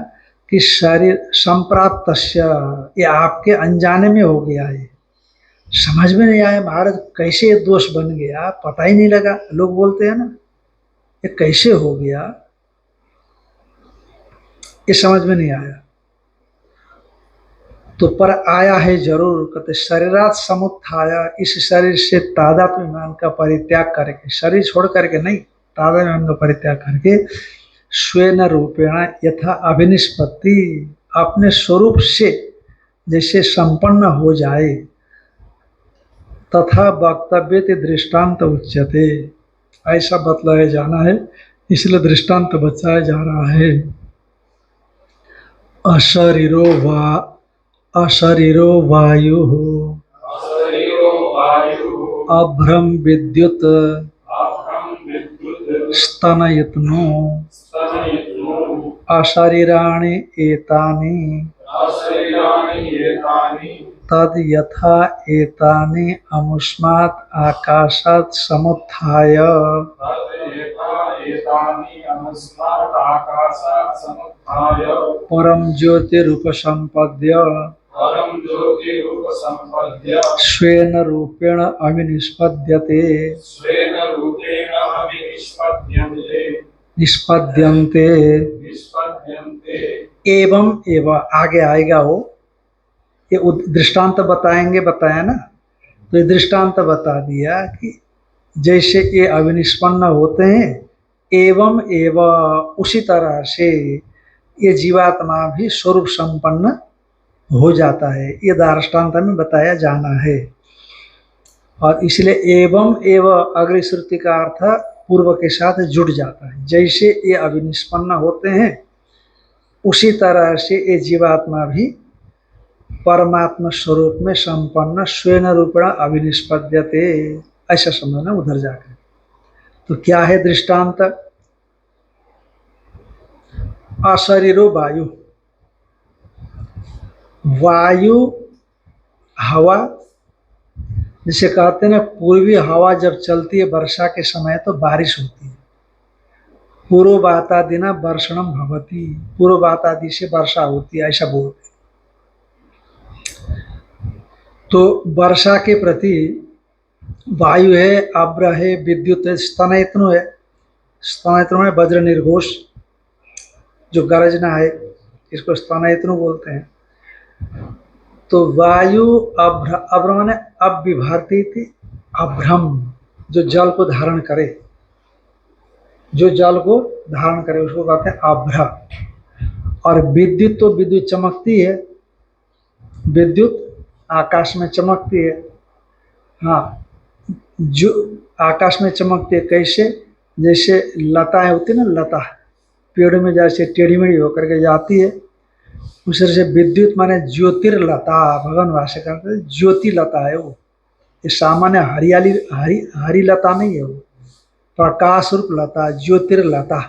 कि शरीर संप्राप्त, ये आपके अनजाने में हो गया है, समझ में नहीं आया महाराज कैसे ये दोष बन गया, पता ही नहीं लगा। लोग बोलते हैं ना, ये कैसे हो गया, ये समझ में नहीं आया। तो पर आया है जरूर। कहते शरीरात समुत्थाय, इस शरीर से तादात्म्य का परित्याग करके, शरीर छोड़ करके नहीं, तादात्म्य का परित्याग करके स्वेन रूपेण यथा अभिनिष्पत्ति, अपने स्वरूप से जैसे संपन्न हो जाए, तथा वक्तव्य दृष्टांत उच्यते, ऐसा बतलाया जाना है, इसलिए दृष्टांत बताया जा रहा है। अशरीरो वायु अभ्रम विद्युत स्तनयत्नो अशरीराणि एतानि तद यथा एतानि अमुष्मात् आकाशात् समुत्थाय परम ज्योतिरुपसंपद्य स्वेन रूपेण अभिनिष्पद्यते निष्पद्यन्ते। एवं आगे आएगा वो, ये दृष्टांत बताएंगे, बताया ना, तो ये दृष्टांत बता दिया कि जैसे ये अविनिष्पन्न होते हैं, एवं उसी तरह से ये जीवात्मा भी स्वरूप संपन्न हो जाता है, ये दृष्टांत में बताया जाना है। और इसलिए एवं अग्नि श्रुति का अर्थ पूर्व के साथ जुड़ जाता है। जैसे ये अविनिष्पन्न होते हैं, उसी तरह से ये जीवात्मा भी परमात्मा स्वरूप में संपन्न स्वेन रूपेण अभिनिष्पद्यते, ऐसा समझना उधर जाकर। तो क्या है दृष्टांत? अशरीरो वायु, वायु, हवा, जिसे कहते हैं ना पूर्वी हवा जब चलती है वर्षा के समय तो बारिश होती है। पूर्ववातादिना वर्षणम भवति, पूर्ववातादि से वर्षा होती है, ऐसा बोलते हैं। तो वर्षा के प्रति वायु है, अब्र है, विद्युत है, स्तनयत्नो है। स्तनयत्नो है वज्र निर्घोष, जो गरजना है, इसको स्तनयत्नो बोलते हैं। तो वायु अभ्र, अभ्र माने अविभर्ती थी, अभ्रम, जो जल को धारण करे, जो जल को धारण करे उसको कहते हैं अभ्र। और विद्युत, तो विद्युत चमकती है, विद्युत आकाश में चमकती है। हाँ, जो आकाश में चमकती है कैसे, जैसे लताएं होती है ना, लता पेड़ में जैसे टेढ़ी मेढ़ी होकर के जाती है, उस तरह से विद्युत माने ज्योतिर्लता, भगवान भाष्य करते हैं ज्योति लता है वो। ये सामान्य हरियाली हरी लता नहीं है, वो प्रकाश रूप लता, ज्योतिर्लता।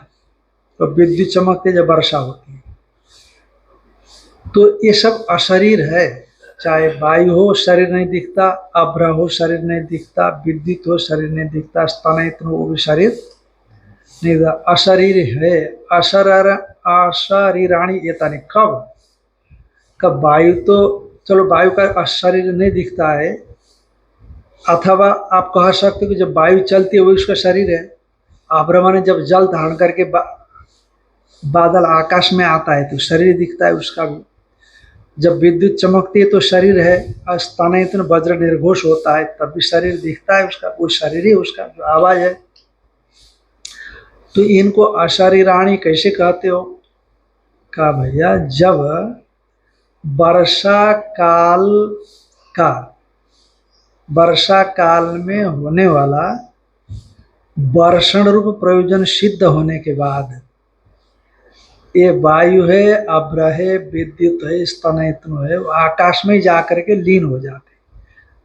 तो विद्युत चमकते जब वर्षा होती है। तो ये सब अशरीर है, चाहे वायु हो शरीर नहीं दिखता, अभ्र हो शरीर नहीं दिखता, विद्युत हो शरीर नहीं दिखता, स्तनयत्न हो वो भी शरीर नहीं दिखता, अशरीर है। अशरीराणी एतानि, कब कब वायु, तो चलो वायु का शरीर नहीं दिखता है, अथवा आप कह सकते हो कि जब वायु चलती है वो उसका शरीर है। अभ्र ने जब जल धारण करके बादल आकाश में आता है तो शरीर दिखता है उसका भी। जब विद्युत चमकती है तो शरीर है, और स्तनयतन वज्र निर्घोष होता है तब भी शरीर दिखता है उसका, वो शरीर ही उसका जो आवाज है। तो इनको अशरीराणी कैसे कहते हो? कहा भैया जब वर्षा काल का, वर्षा काल में होने वाला वर्षण रूप प्रयोजन सिद्ध होने के बाद ये वायु है, अभ्र है, विद्युत है, स्तनयत्न है, वो आकाश में जाकर के लीन हो जाते।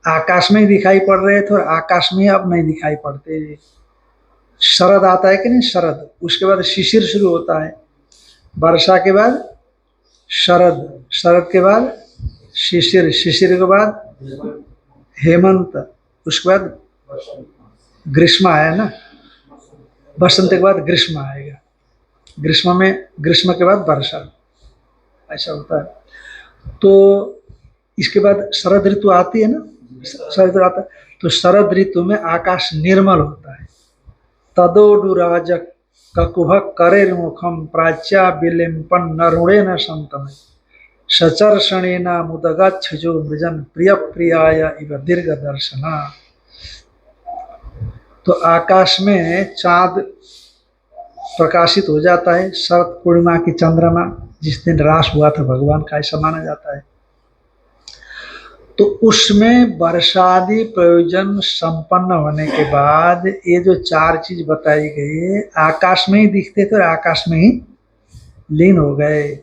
आकाश में ही दिखाई पड़ रहे थे और आकाश में अब नहीं दिखाई पड़ते। शरद आता है कि नहीं, शरद, उसके बाद शिशिर शुरू होता है, वर्षा के बाद शरद, शरद के बाद शिशिर, शिशिर के बाद हेमंत, उसके बाद ग्रीष्म आया ना, बसंत के बाद ग्रीष्म आएगा, ग्रीष्म में, ग्रीष्म के बाद वर्षा, ऐसा होता है। तो इसके बाद शरद ऋतु आती है ना, शरद ऋतु आता है, तो शरद ऋतु में आकाश निर्मल होता है। तदोडुराज ककुभ करे मुखम प्राच्या विलिम्पन नरुणे न संतम सचर्षणेन मुदगच्छुजो मृजन प्रिय प्रियाय इव दीर्घ दर्शना। तो आकाश में चाँद प्रकाशित हो जाता है, शरद पूर्णिमा की चंद्रमा जिस दिन रास हुआ था भगवान का, ऐसा माना जाता है। तो उसमें वर्षादि प्रयोजन संपन्न होने के बाद ये जो चार चीज बताई गई आकाश में ही दिखते थे और आकाश में ही लीन हो गए।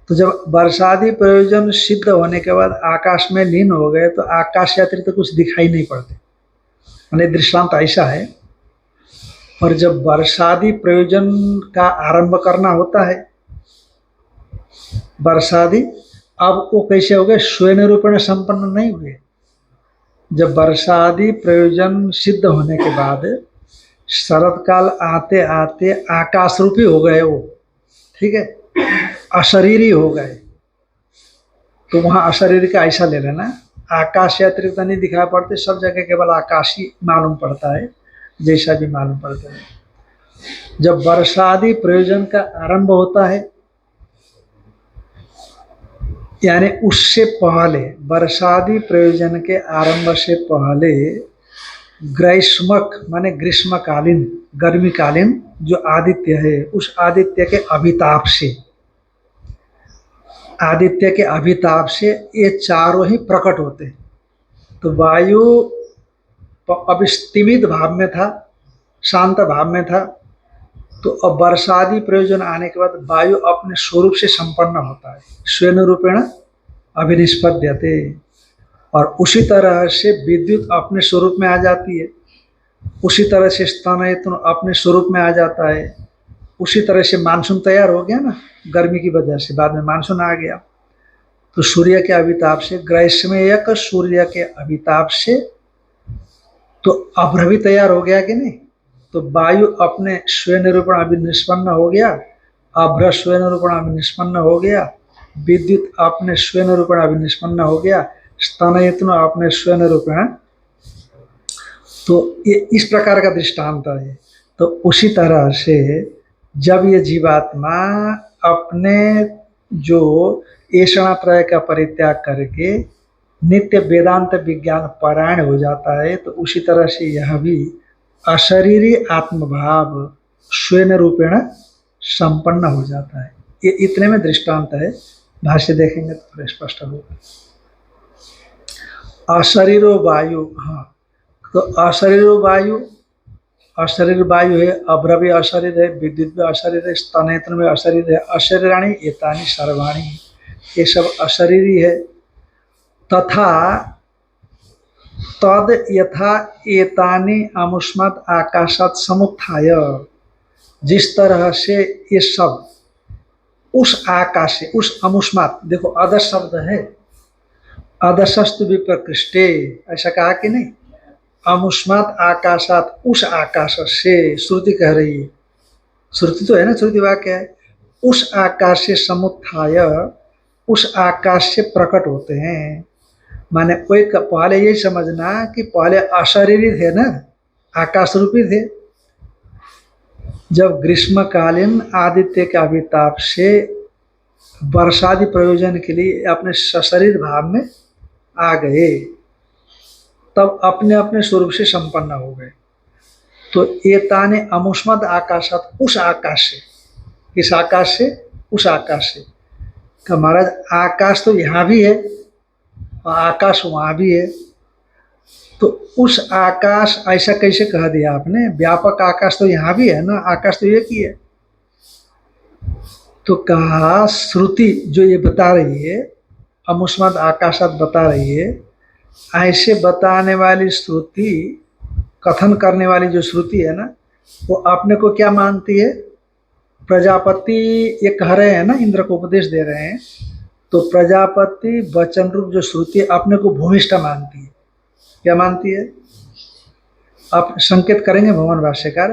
तो जब वर्षादि प्रयोजन सिद्ध होने के बाद आकाश में लीन हो गए तो आकाश अतिरिक्त तो कुछ दिखाई नहीं पड़ते, मैंने दृष्टांत ऐसा है। और जब वर्षादि प्रयोजन का आरंभ करना होता है, वर्षादि, अब वो कैसे हो गए, स्वयं रूपेण संपन्न नहीं हुए। जब वर्षादि प्रयोजन सिद्ध होने के बाद शरद काल आते आते आकाश रूपी हो गए वो, ठीक है, अशरीरी हो गए। तो वहाँ अशरीरी का ऐसा ले लेना, आकाश या अतिरिक्त नहीं दिखाई पड़ते, सब जगह केवल आकाश ही मालूम पड़ता है, जैसा भी मालूम पड़ता है। जब वर्षादि प्रयोजन का आरंभ होता है, यानी उससे पहले, वर्षादि प्रयोजन के आरंभ से पहले ग्रीष्मक माने ग्रीष्मकालीन, गर्मीकालीन जो आदित्य है, उस आदित्य के अभिताप से, आदित्य के अभिताप से ये चारों ही प्रकट होते हैं। तो वायु अब स्तिमित भाव में था, शांत भाव में था, तो अब वर्षादि प्रयोजन आने के बाद वायु अपने स्वरूप से संपन्न होता है, स्वयं रूपेण अभिनिष्पद्यते। और उसी तरह से विद्युत अपने स्वरूप में आ जाती है, उसी तरह से स्तनयतन अपने स्वरूप में आ जाता है, उसी तरह से मानसून तैयार हो गया ना, गर्मी की वजह से बाद में मानसून आ गया। तो सूर्य के अभिताप से, ग्रैष्मेयक सूर्य के अभिताप से तो अभ्र भी तैयार हो गया कि नहीं। तो वायु अपने स्वयं निरूपण अभिनिष्पन्न हो गया, अभ्र स्वयं निरूपण अभिनिष्पन्न हो गया, विद्युत अपने स्वयं निरूपण अभिनिष्पन्न हो गया, स्तनयत्न अपने स्वयं निरूपण। तो ये इस प्रकार का दृष्टांत है। तो उसी तरह से जब ये जीवात्मा अपने जो ऐषणात्रय का परित्याग करके नित्य वेदांत विज्ञान पारायण हो जाता है, तो उसी तरह से यह भी अशरीरी आत्मभाव स्वयं रूपेण संपन्न हो जाता है। ये इतने में दृष्टांत है, भाष्य देखेंगे तो थोड़ा स्पष्ट होगा। अशरीरो वायु, हाँ, तो अशरीरो वायु, अशरीर वायु है, अभ्र भी अशरीर है, विद्युत भी अशरीर है, स्तनेत्र में अशरीर है, अशरीराणी एतानि सर्वाणी, ये सब अशरीरी है। तथा तद यथा एतानि अमुष्मत् आकाशात् समुत्थाय, जिस तरह से ये सब उस आकाश से, उस अमुष्मत्, देखो अदर शब्द है, अदशस्तु विप्रकृष्टे, ऐसा कहा कि नहीं। अमुष्मत् आकाशात्, उस आकाश से, श्रुति कह रही है, श्रुति तो है ना, श्रुति वाक्य है, उस आकाश से समुत्थाय, उस आकाश से प्रकट होते हैं। माने कोई पहले यही समझना कि पहले अशरीरी थे ना, आकाश रूपी थे। जब ग्रीष्मकालीन आदित्य के अभिताप से वर्षादि प्रयोजन के लिए अपने सशरीर भाव में आ गए, तब अपने अपने स्वरूप से संपन्न हो गए। तो एताने अमुष्मत् आकाशात्, उस आकाश से, इस आकाश से, उस आकाश से का महाराज आकाश तो यहाँ भी है और आकाश वहाँ भी है। तो उस आकाश ऐसा कैसे कह दिया आपने, व्यापक आकाश तो यहाँ भी है ना, आकाश तो एक ही है। तो कहा श्रुति जो ये बता रही है, अमुष्मत् आकाशात् बता रही है, ऐसे बताने वाली श्रुति, कथन करने वाली जो श्रुति है ना, वो अपने को क्या मानती है। प्रजापति ये कह रहे हैं ना, इंद्र को उपदेश दे रहे हैं, तो प्रजापति वचन रूप जो श्रुति अपने को भूमिष्ठ मानती है। क्या मानती है, आप संकेत करेंगे भगवान भाष्यकार,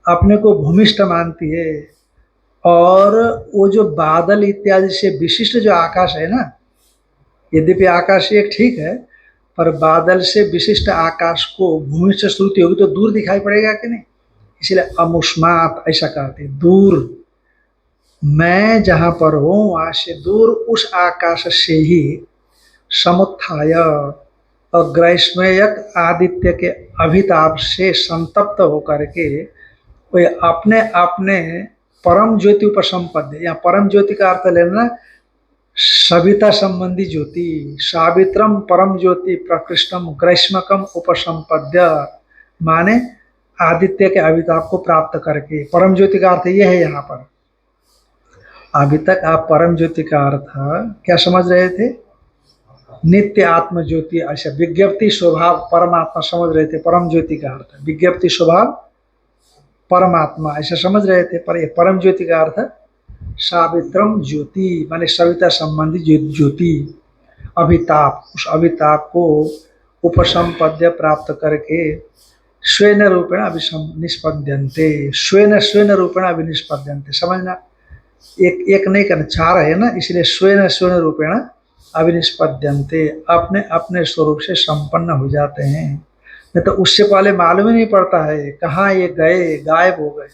अपने को भूमिष्ठ मानती है। और वो जो बादल इत्यादि से विशिष्ट जो आकाश है ना, यद्यपि आकाश एक ठीक है, पर बादल से विशिष्ट आकाश को भूमिष्ठ श्रुति होगी तो दूर दिखाई पड़ेगा कि नहीं, इसलिए अमुष्मात ऐसा कहते हैं, दूर। मैं जहाँ पर हूँ वहाँ से दूर उस आकाश से ही समुत्थाय, और ग्रैष्मेयक आदित्य के अभिताप से संतप्त होकर के वे अपने अपने परम ज्योति उपसंपद्य, या परम ज्योति का अर्थ लेना सविता संबंधी ज्योति, सावित्रम परम ज्योति प्रकृष्टम ग्रैष्मकम उपसंपद्य, माने आदित्य के अभिताप को प्राप्त करके। परम ज्योति का अर्थ यह है। यहाँ पर अभी तक आप परम ज्योति का अर्थ क्या समझ रहे थे, नित्य आत्म ज्योति, ऐसा विज्ञप्ति स्वभाव परमात्मा समझ रहे थे। परम ज्योति का अर्थ विज्ञप्ति स्वभाव परमात्मा ऐसा समझ रहे थे, पर ये परम ज्योति का अर्थ सावित्रम ज्योति, माने सविता संबंधी ज्योति, अभिताप, उस अभिताप को उपसंपद्य प्राप्त करके स्वेन रूपेण अभिनिष्पद्यन्ते, स्वेन रूपेण अभिनिष्पद्यन्ते। समझना, एक नहीं करना, चार है ना, इसलिए स्वेन रूपेण अभिनिष्पद्यन्ते, अपने अपने स्वरूप से संपन्न हो जाते हैं। नहीं तो उससे पहले मालूम ही नहीं पड़ता है कहाँ ये गए, गायब हो गए।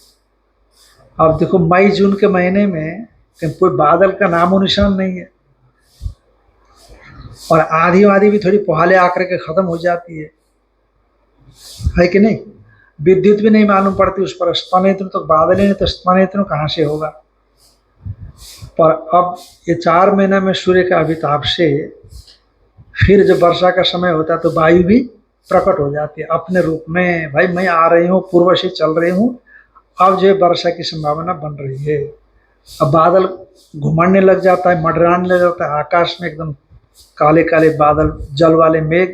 अब देखो मई जून के महीने में कोई बादल का नामो निशान नहीं है, और आधी आधी भी थोड़ी पहले आकर के खत्म हो जाती है कि नहीं। विद्युत भी नहीं मालूम पड़ती उस पर, स्तनेत्र तो बादल ही नहीं, तो स्तनेत्र कहाँ से होगा। पर अब ये 4 महीने में सूर्य के अभिताप से फिर जब वर्षा का समय होता है तो वायु भी प्रकट हो जाती है अपने रूप में, भाई मैं आ रही हूँ, पूर्व से चल रही हूँ, अब जो वर्षा की संभावना बन रही है। अब बादल घुमड़ने लग जाता है, मंडराने लग जाता है, आकाश में एकदम काले काले बादल, जल वाले मेघ,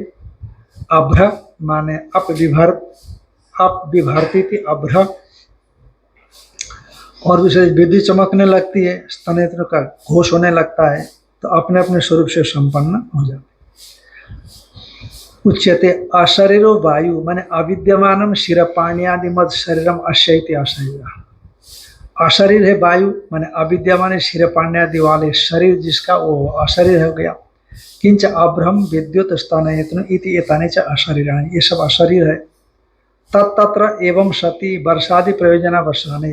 अभ्र माने अपविभर्ती थी अभ्र, और विशेष विद्युत चमकने लगती है, स्तनेत्र का घोष होने लगता है, तो अपने अपने स्वरूप से संपन्न हो जाते। उच्यते अशरीरो वायु माने अविद्यमानम शिरपाण्यादि मद शरीरम अशैति अशरीर। अशरीर है वायु माने अविद्यमान शिरपाण्यादि वाले शरीर जिसका वो अशरीर हो गया। किंच अब्रह्म विद्युत स्तनयत्न इति एतानि च अशरीराणि, ये सब अशरीर है। तत्र एवं सती वर्षादि प्रयोजन वर्षाने,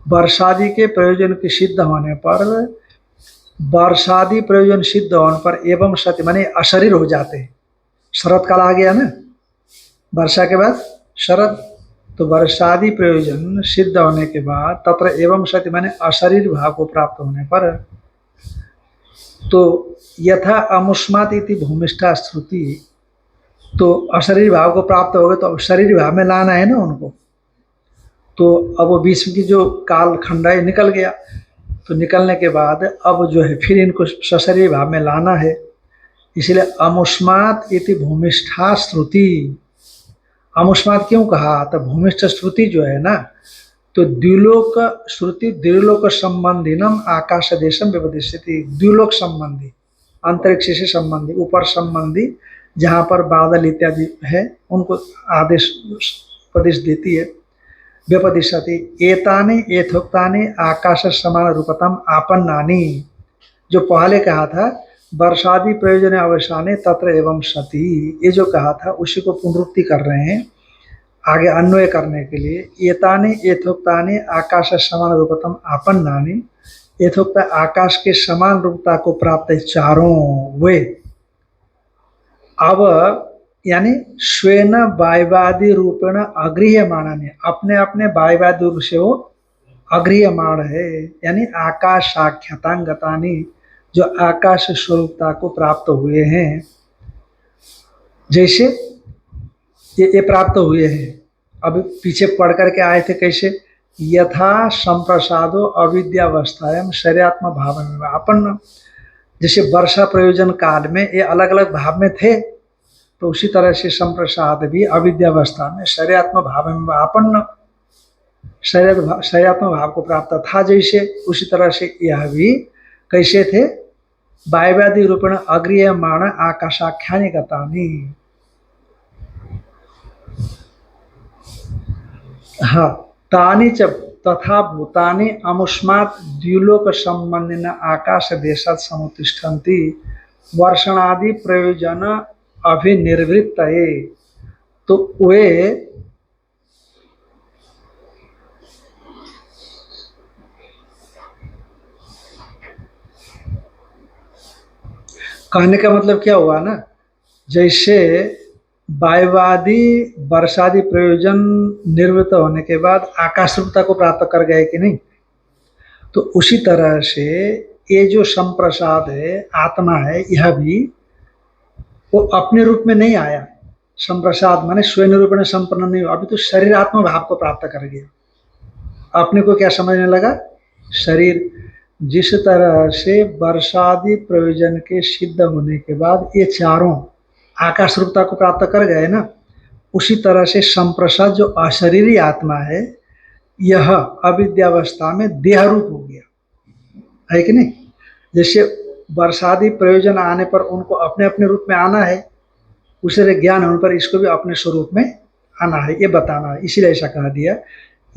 वर्षादि के प्रयोजन के सिद्ध होने पर, वर्षादि प्रयोजन सिद्ध होने पर एवं सती माने अशरीर हो जाते हैं। शरद काल आ गया ना, वर्षा के बाद शरद, तो वर्षादि प्रयोजन सिद्ध होने के बाद तत्र एवं सती माने अशरीर भाव को प्राप्त होने पर, तो यथा अमुष्मात इति भूमिष्ठा श्रुति, तो अशरीर भाव को प्राप्त हो गए तो अब शरीर भाव में लाना है ना उनको। तो अब वो बीच की जो काल खंड है निकल गया, तो निकलने के बाद अब जो है फिर इनको सशरीर भाव में लाना है। इसलिए अमुष्मात इति भूमिष्ठा श्रुति, अमुष्मात क्यों कहा, तो भूमिष्ठ श्रुति जो है ना, तो द्विलोक श्रुति द्विलोक संबंधिनम आकाश देशम व्यपदिश्यति, द्विलोक संबंधी, अंतरिक्ष से संबंधी, ऊपर संबंधी, जहाँ पर बादल इत्यादि है उनको आदेश उपदेश देती है। व्यपदिश्यति एतानि एथोक्तानि आकाश समान रूपतम आपन्नानि, जो पहले कहा था वर्षादि प्रयोजन अवसाने तत्र एवं सती, ये जो कहा था उसी को पुनरुक्ति कर रहे हैं आगे अन्वय करने के लिए। एतानि यथोक्तानि आकाश समान रूपतम आपन्नानि, यथोक्त आकाश के समान रूपता को प्राप्त है चारों वे। अब यानी स्वेन वायवादी रूपेण अगृह्यमाणानि, अपने अपने वायवादी रूप से वो अगृह्यमाण है, यानी आकाश साख्यातांगतानि, जो आकाश स्वरूपता को प्राप्त हुए हैं, जैसे ये प्राप्त हुए हैं। अभी पीछे पढ़ करके आए थे कैसे, यथा संप्रसादो अविद्यावस्थायाम शरीरात्म भाव में आपन्न, जैसे वर्षा प्रयोजन काल में ये अलग अलग भाव में थे, तो उसी तरह से संप्रसाद भी अविद्यावस्था में शरीरात्म भाव में आपन्न, शरीरात्म भाव को प्राप्त था जैसे, उसी तरह से यह भी कैसे थे, वायवादी रूपेण अगृह्यमाण आकाशाख्यानि गतानि। हाँ, तानि च तथा भूतानि अमुष्मात् द्विलोक संबंधिन आकाश देशात् समुत्तिष्ठन्ति वर्षणादि प्रयोजन अभिनिर्वृत्तये, तो वे कहने का मतलब क्या हुआ ना, जैसे वायवादी वर्षादि प्रयोजन निर्वृत्त होने के बाद आकाश रूपता को प्राप्त कर गए कि नहीं, तो उसी तरह से ये जो संप्रसाद है, आत्मा है, यह भी वो अपने रूप में नहीं आया। संप्रसाद माने स्वयं रूप में संपन्न नहीं हुआ, अभी तो शरीर आत्मा भाव को प्राप्त कर गया। अपने को क्या समझने लगा, शरीर। जिस तरह से वर्षादि प्रयोजन के सिद्ध होने के बाद ये चारों आकाश रूपता को प्राप्त कर गए ना, उसी तरह से संप्रसाद जो अशरीरी आत्मा है, यह अविद्यावस्था में देह रूप हो गया है कि नहीं। जैसे वर्षादि प्रयोजन आने पर उनको अपने अपने रूप में आना है, उसे ज्ञान होने पर इसको भी अपने स्वरूप में आना है, ये बताना है। इसीलिए ऐसा कह दिया,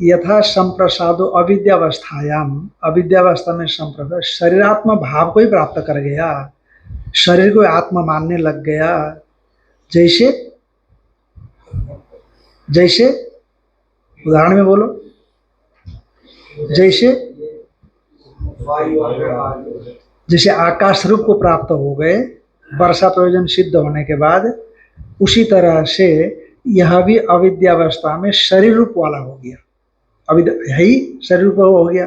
यथा संप्रसादो अविद्यावस्थायाम, अविद्यावस्था में संप्रसाद शरीरात्म भाव को ही प्राप्त कर गया, शरीर को आत्मा मानने लग गया। जैसे जैसे उदाहरण में बोलो, जैसे आकाश रूप को प्राप्त हो गए वर्षा प्रयोजन सिद्ध होने के बाद, उसी तरह से यह भी अविद्यावस्था में शरीर रूप वाला हो गया, अविद्या है ही शरीर रूप हो गया।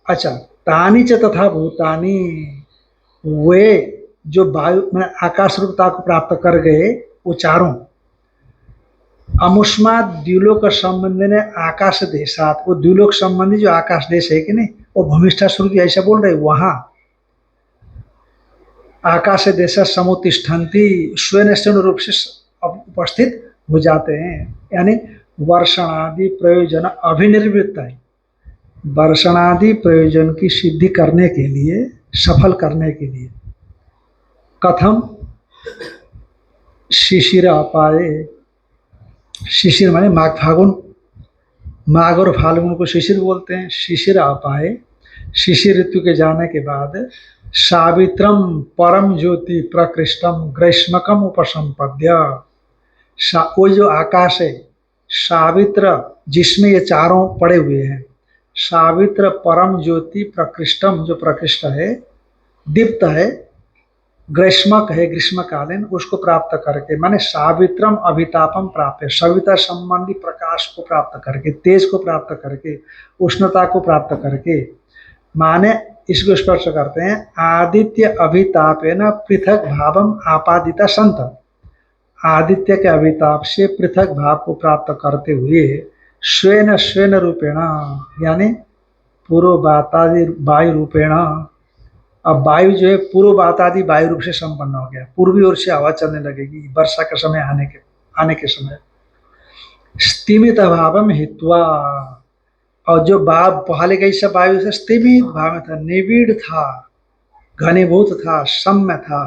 अच्छा, तानि च तथा भूतानि, वे जो वायु में आकाश रूपता को प्राप्त कर गए, वो चारों अमुष्मात द्विलोक संबंधी ने आकाश देशात, वो द्विलोक संबंधी जो आकाश देश है कि नहीं, वो भूमिष्ठा श्रुति ऐसा बोल रहे, वहां आकाश देश समुत्तिष्ठन्ति, स्वयं रूप से उपस्थित हो जाते हैं, यानी वर्षणादि प्रयोजन अभिनिर्वृत्त है। वर्षणादि प्रयोजन की सिद्धि करने के लिए सफल करने के लिए। कथम शिशिर अपाए, शिशिर माने माघ फागुन, माघ और फाल्गुन को शिशिर बोलते हैं। शिशिर अपाए, शिशिर ऋतु के जाने के बाद सावित्रम परम ज्योति प्रकृष्टम ग्रीष्मकम उपसंपद्य, वो जो आकाश है सावित्र, जिसमें ये चारों पड़े हुए हैं, सावित्र परम ज्योति प्रकृष्टम, जो प्रकृष्ट है, दीप्त है, ग्रीष्मक है, ग्रीष्मकालीन, उसको प्राप्त करके, माने सावित्रम अभितापम प्राप्त, सविता संबंधी प्रकाश को प्राप्त करके, तेज को प्राप्त करके, उष्णता को प्राप्त करके, माने इसको स्पर्श करते हैं। आदित्य अभितापेन पृथक भावम आपादिता संत, आदित्य के अभिताप से पृथक भाव को प्राप्त करते हुए स्वेन स्वेन रूपेण, यानी पूर्व बातादि वायु रूपेण, अब वायु जो है पूर्व बातादि वायु रूप से संपन्न हो गया, पूर्वी ओर से हवा चलने लगेगी वर्षा का समय आने के समय। स्तिमित भावम हित्वा, और जो भाव पहले कैसा वायु से स्तिमित भाव में था, निविड़ था, घनीभूत था, सम्य था,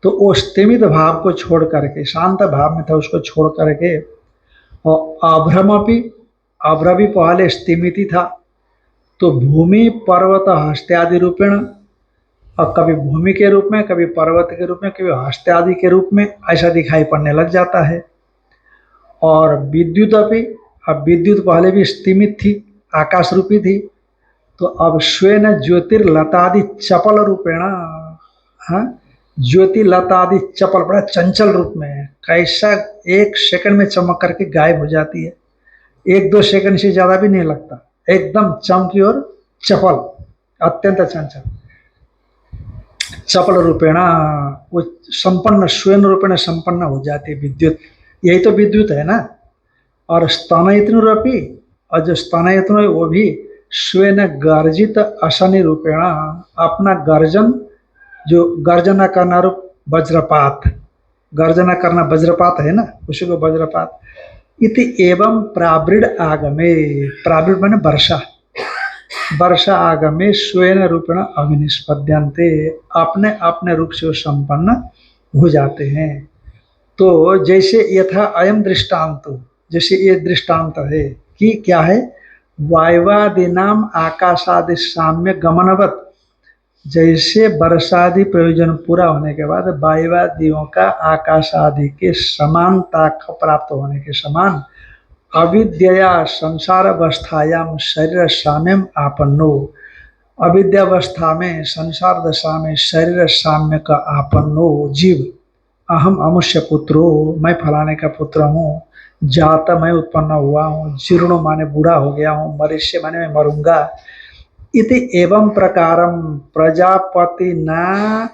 तो वो स्तिमित भाव को छोड़ करके, शांत भाव में था, उसको छोड़ करके, और अभ्रमपि, अभ्र भी पहले स्तिमित ही था, तो भूमि पर्वत हस्त्यादि रूपेण, और कभी भूमि के रूप में, कभी पर्वत के रूप में, कभी हस्त्यादि के रूप में ऐसा दिखाई पड़ने लग जाता है। और विद्युत अपि, अब विद्युत पहले भी स्तिमित थी, आकाश रूपी थी, तो अब स्वेन ज्योतिर्लतादि चपल रूपेण, हाँ, ज्योति लतादि चपल, बड़ा चंचल रूप में है, कैसा एक सेकंड में चमक करके गायब हो जाती है, एक दो सेकंड से ज्यादा भी नहीं लगता, एकदम चमकी और चपल, अत्यंत चंचल, चपल रूपेण, वो संपन्न, स्वयं रूपेण संपन्न हो जाती है विद्युत, यही तो विद्युत है ना। और स्तनयितनुरपि, और जो स्तनयितनु है वो भी स्वेन गर्जित अशनि रूपेण, अपना गर्जन, जो गर्जना करना रूप वज्रपात, गर्जना करना वज्रपात है ना, उसी को वज्रपात। इति एवं प्रावृड आगमे, प्रावृड माने वर्षा, वर्षा आगमे स्वेन रूपेण अभिनिष्पद्यन्ते, अपने अपने रूप से वो संपन्न हो जाते हैं। तो जैसे यथा अयम दृष्टांत, जैसे ये दृष्टांत है कि क्या है, वायवादीनाम आकाशादि साम्य गमनवत, जैसे वर्षादि प्रयोजन पूरा होने के बाद वायुवादियों का आकाश आदि के समानता प्राप्त होने के समान अविद्या संसार अवस्थायाम शरीर साम्यम आपन्नो, अविद्यावस्था में, संसार दशा में शरीर साम्य का आपन्नो जीव, अहम अमुष्य पुत्रो, मैं फलाने का पुत्र हूँ, जाता मैं उत्पन्न हुआ हूँ, जीर्णो माने बूढ़ा हो गया हूँ, मरिष्य माने मैं मरूंगा, इति एवं प्रकारम प्रजापति न,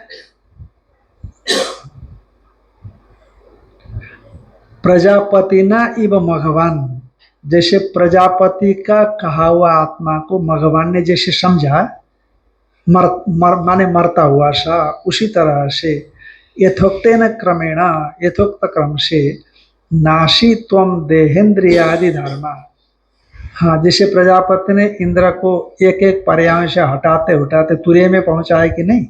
प्रजापति न इव मघवान, जैसे प्रजापति का कहा हुआ आत्मा को मघवान ने जैसे समझा, माने मरता हुआ सा, उसी तरह से यथोक्तेन क्रमेण, यथोक्त क्रम से नाशी त्वम देहेन्द्रियादि धर्मा, हाँ, जैसे प्रजापति ने इंद्र को एक एक पर्याय से हटाते हटाते तुरय में पहुंचाए कि नहीं,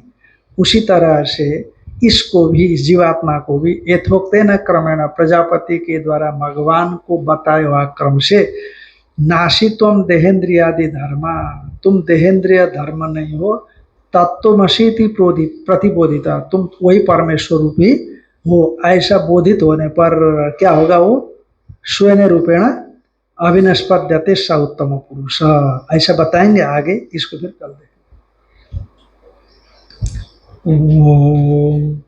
उसी तरह से इसको भी, इस जीवात्मा को भी यथोक्तेन क्रमेण, प्रजापति के द्वारा भगवान को बताए हुआ क्रम से नाशी तुम देहेन्द्रियादि धर्मा, तुम देहेन्द्रिय धर्म नहीं हो, तत्वमसीति प्रतिबोधिता, तुम वही परमेश्वर रूपी हो, ऐसा बोधित होने पर क्या होगा, वो स्वयं रूपेण अभिनस्पद्यते स उत्तम पुरुष, ऐसा बताएंगे आगे, इसको फिर कल देखें। ओम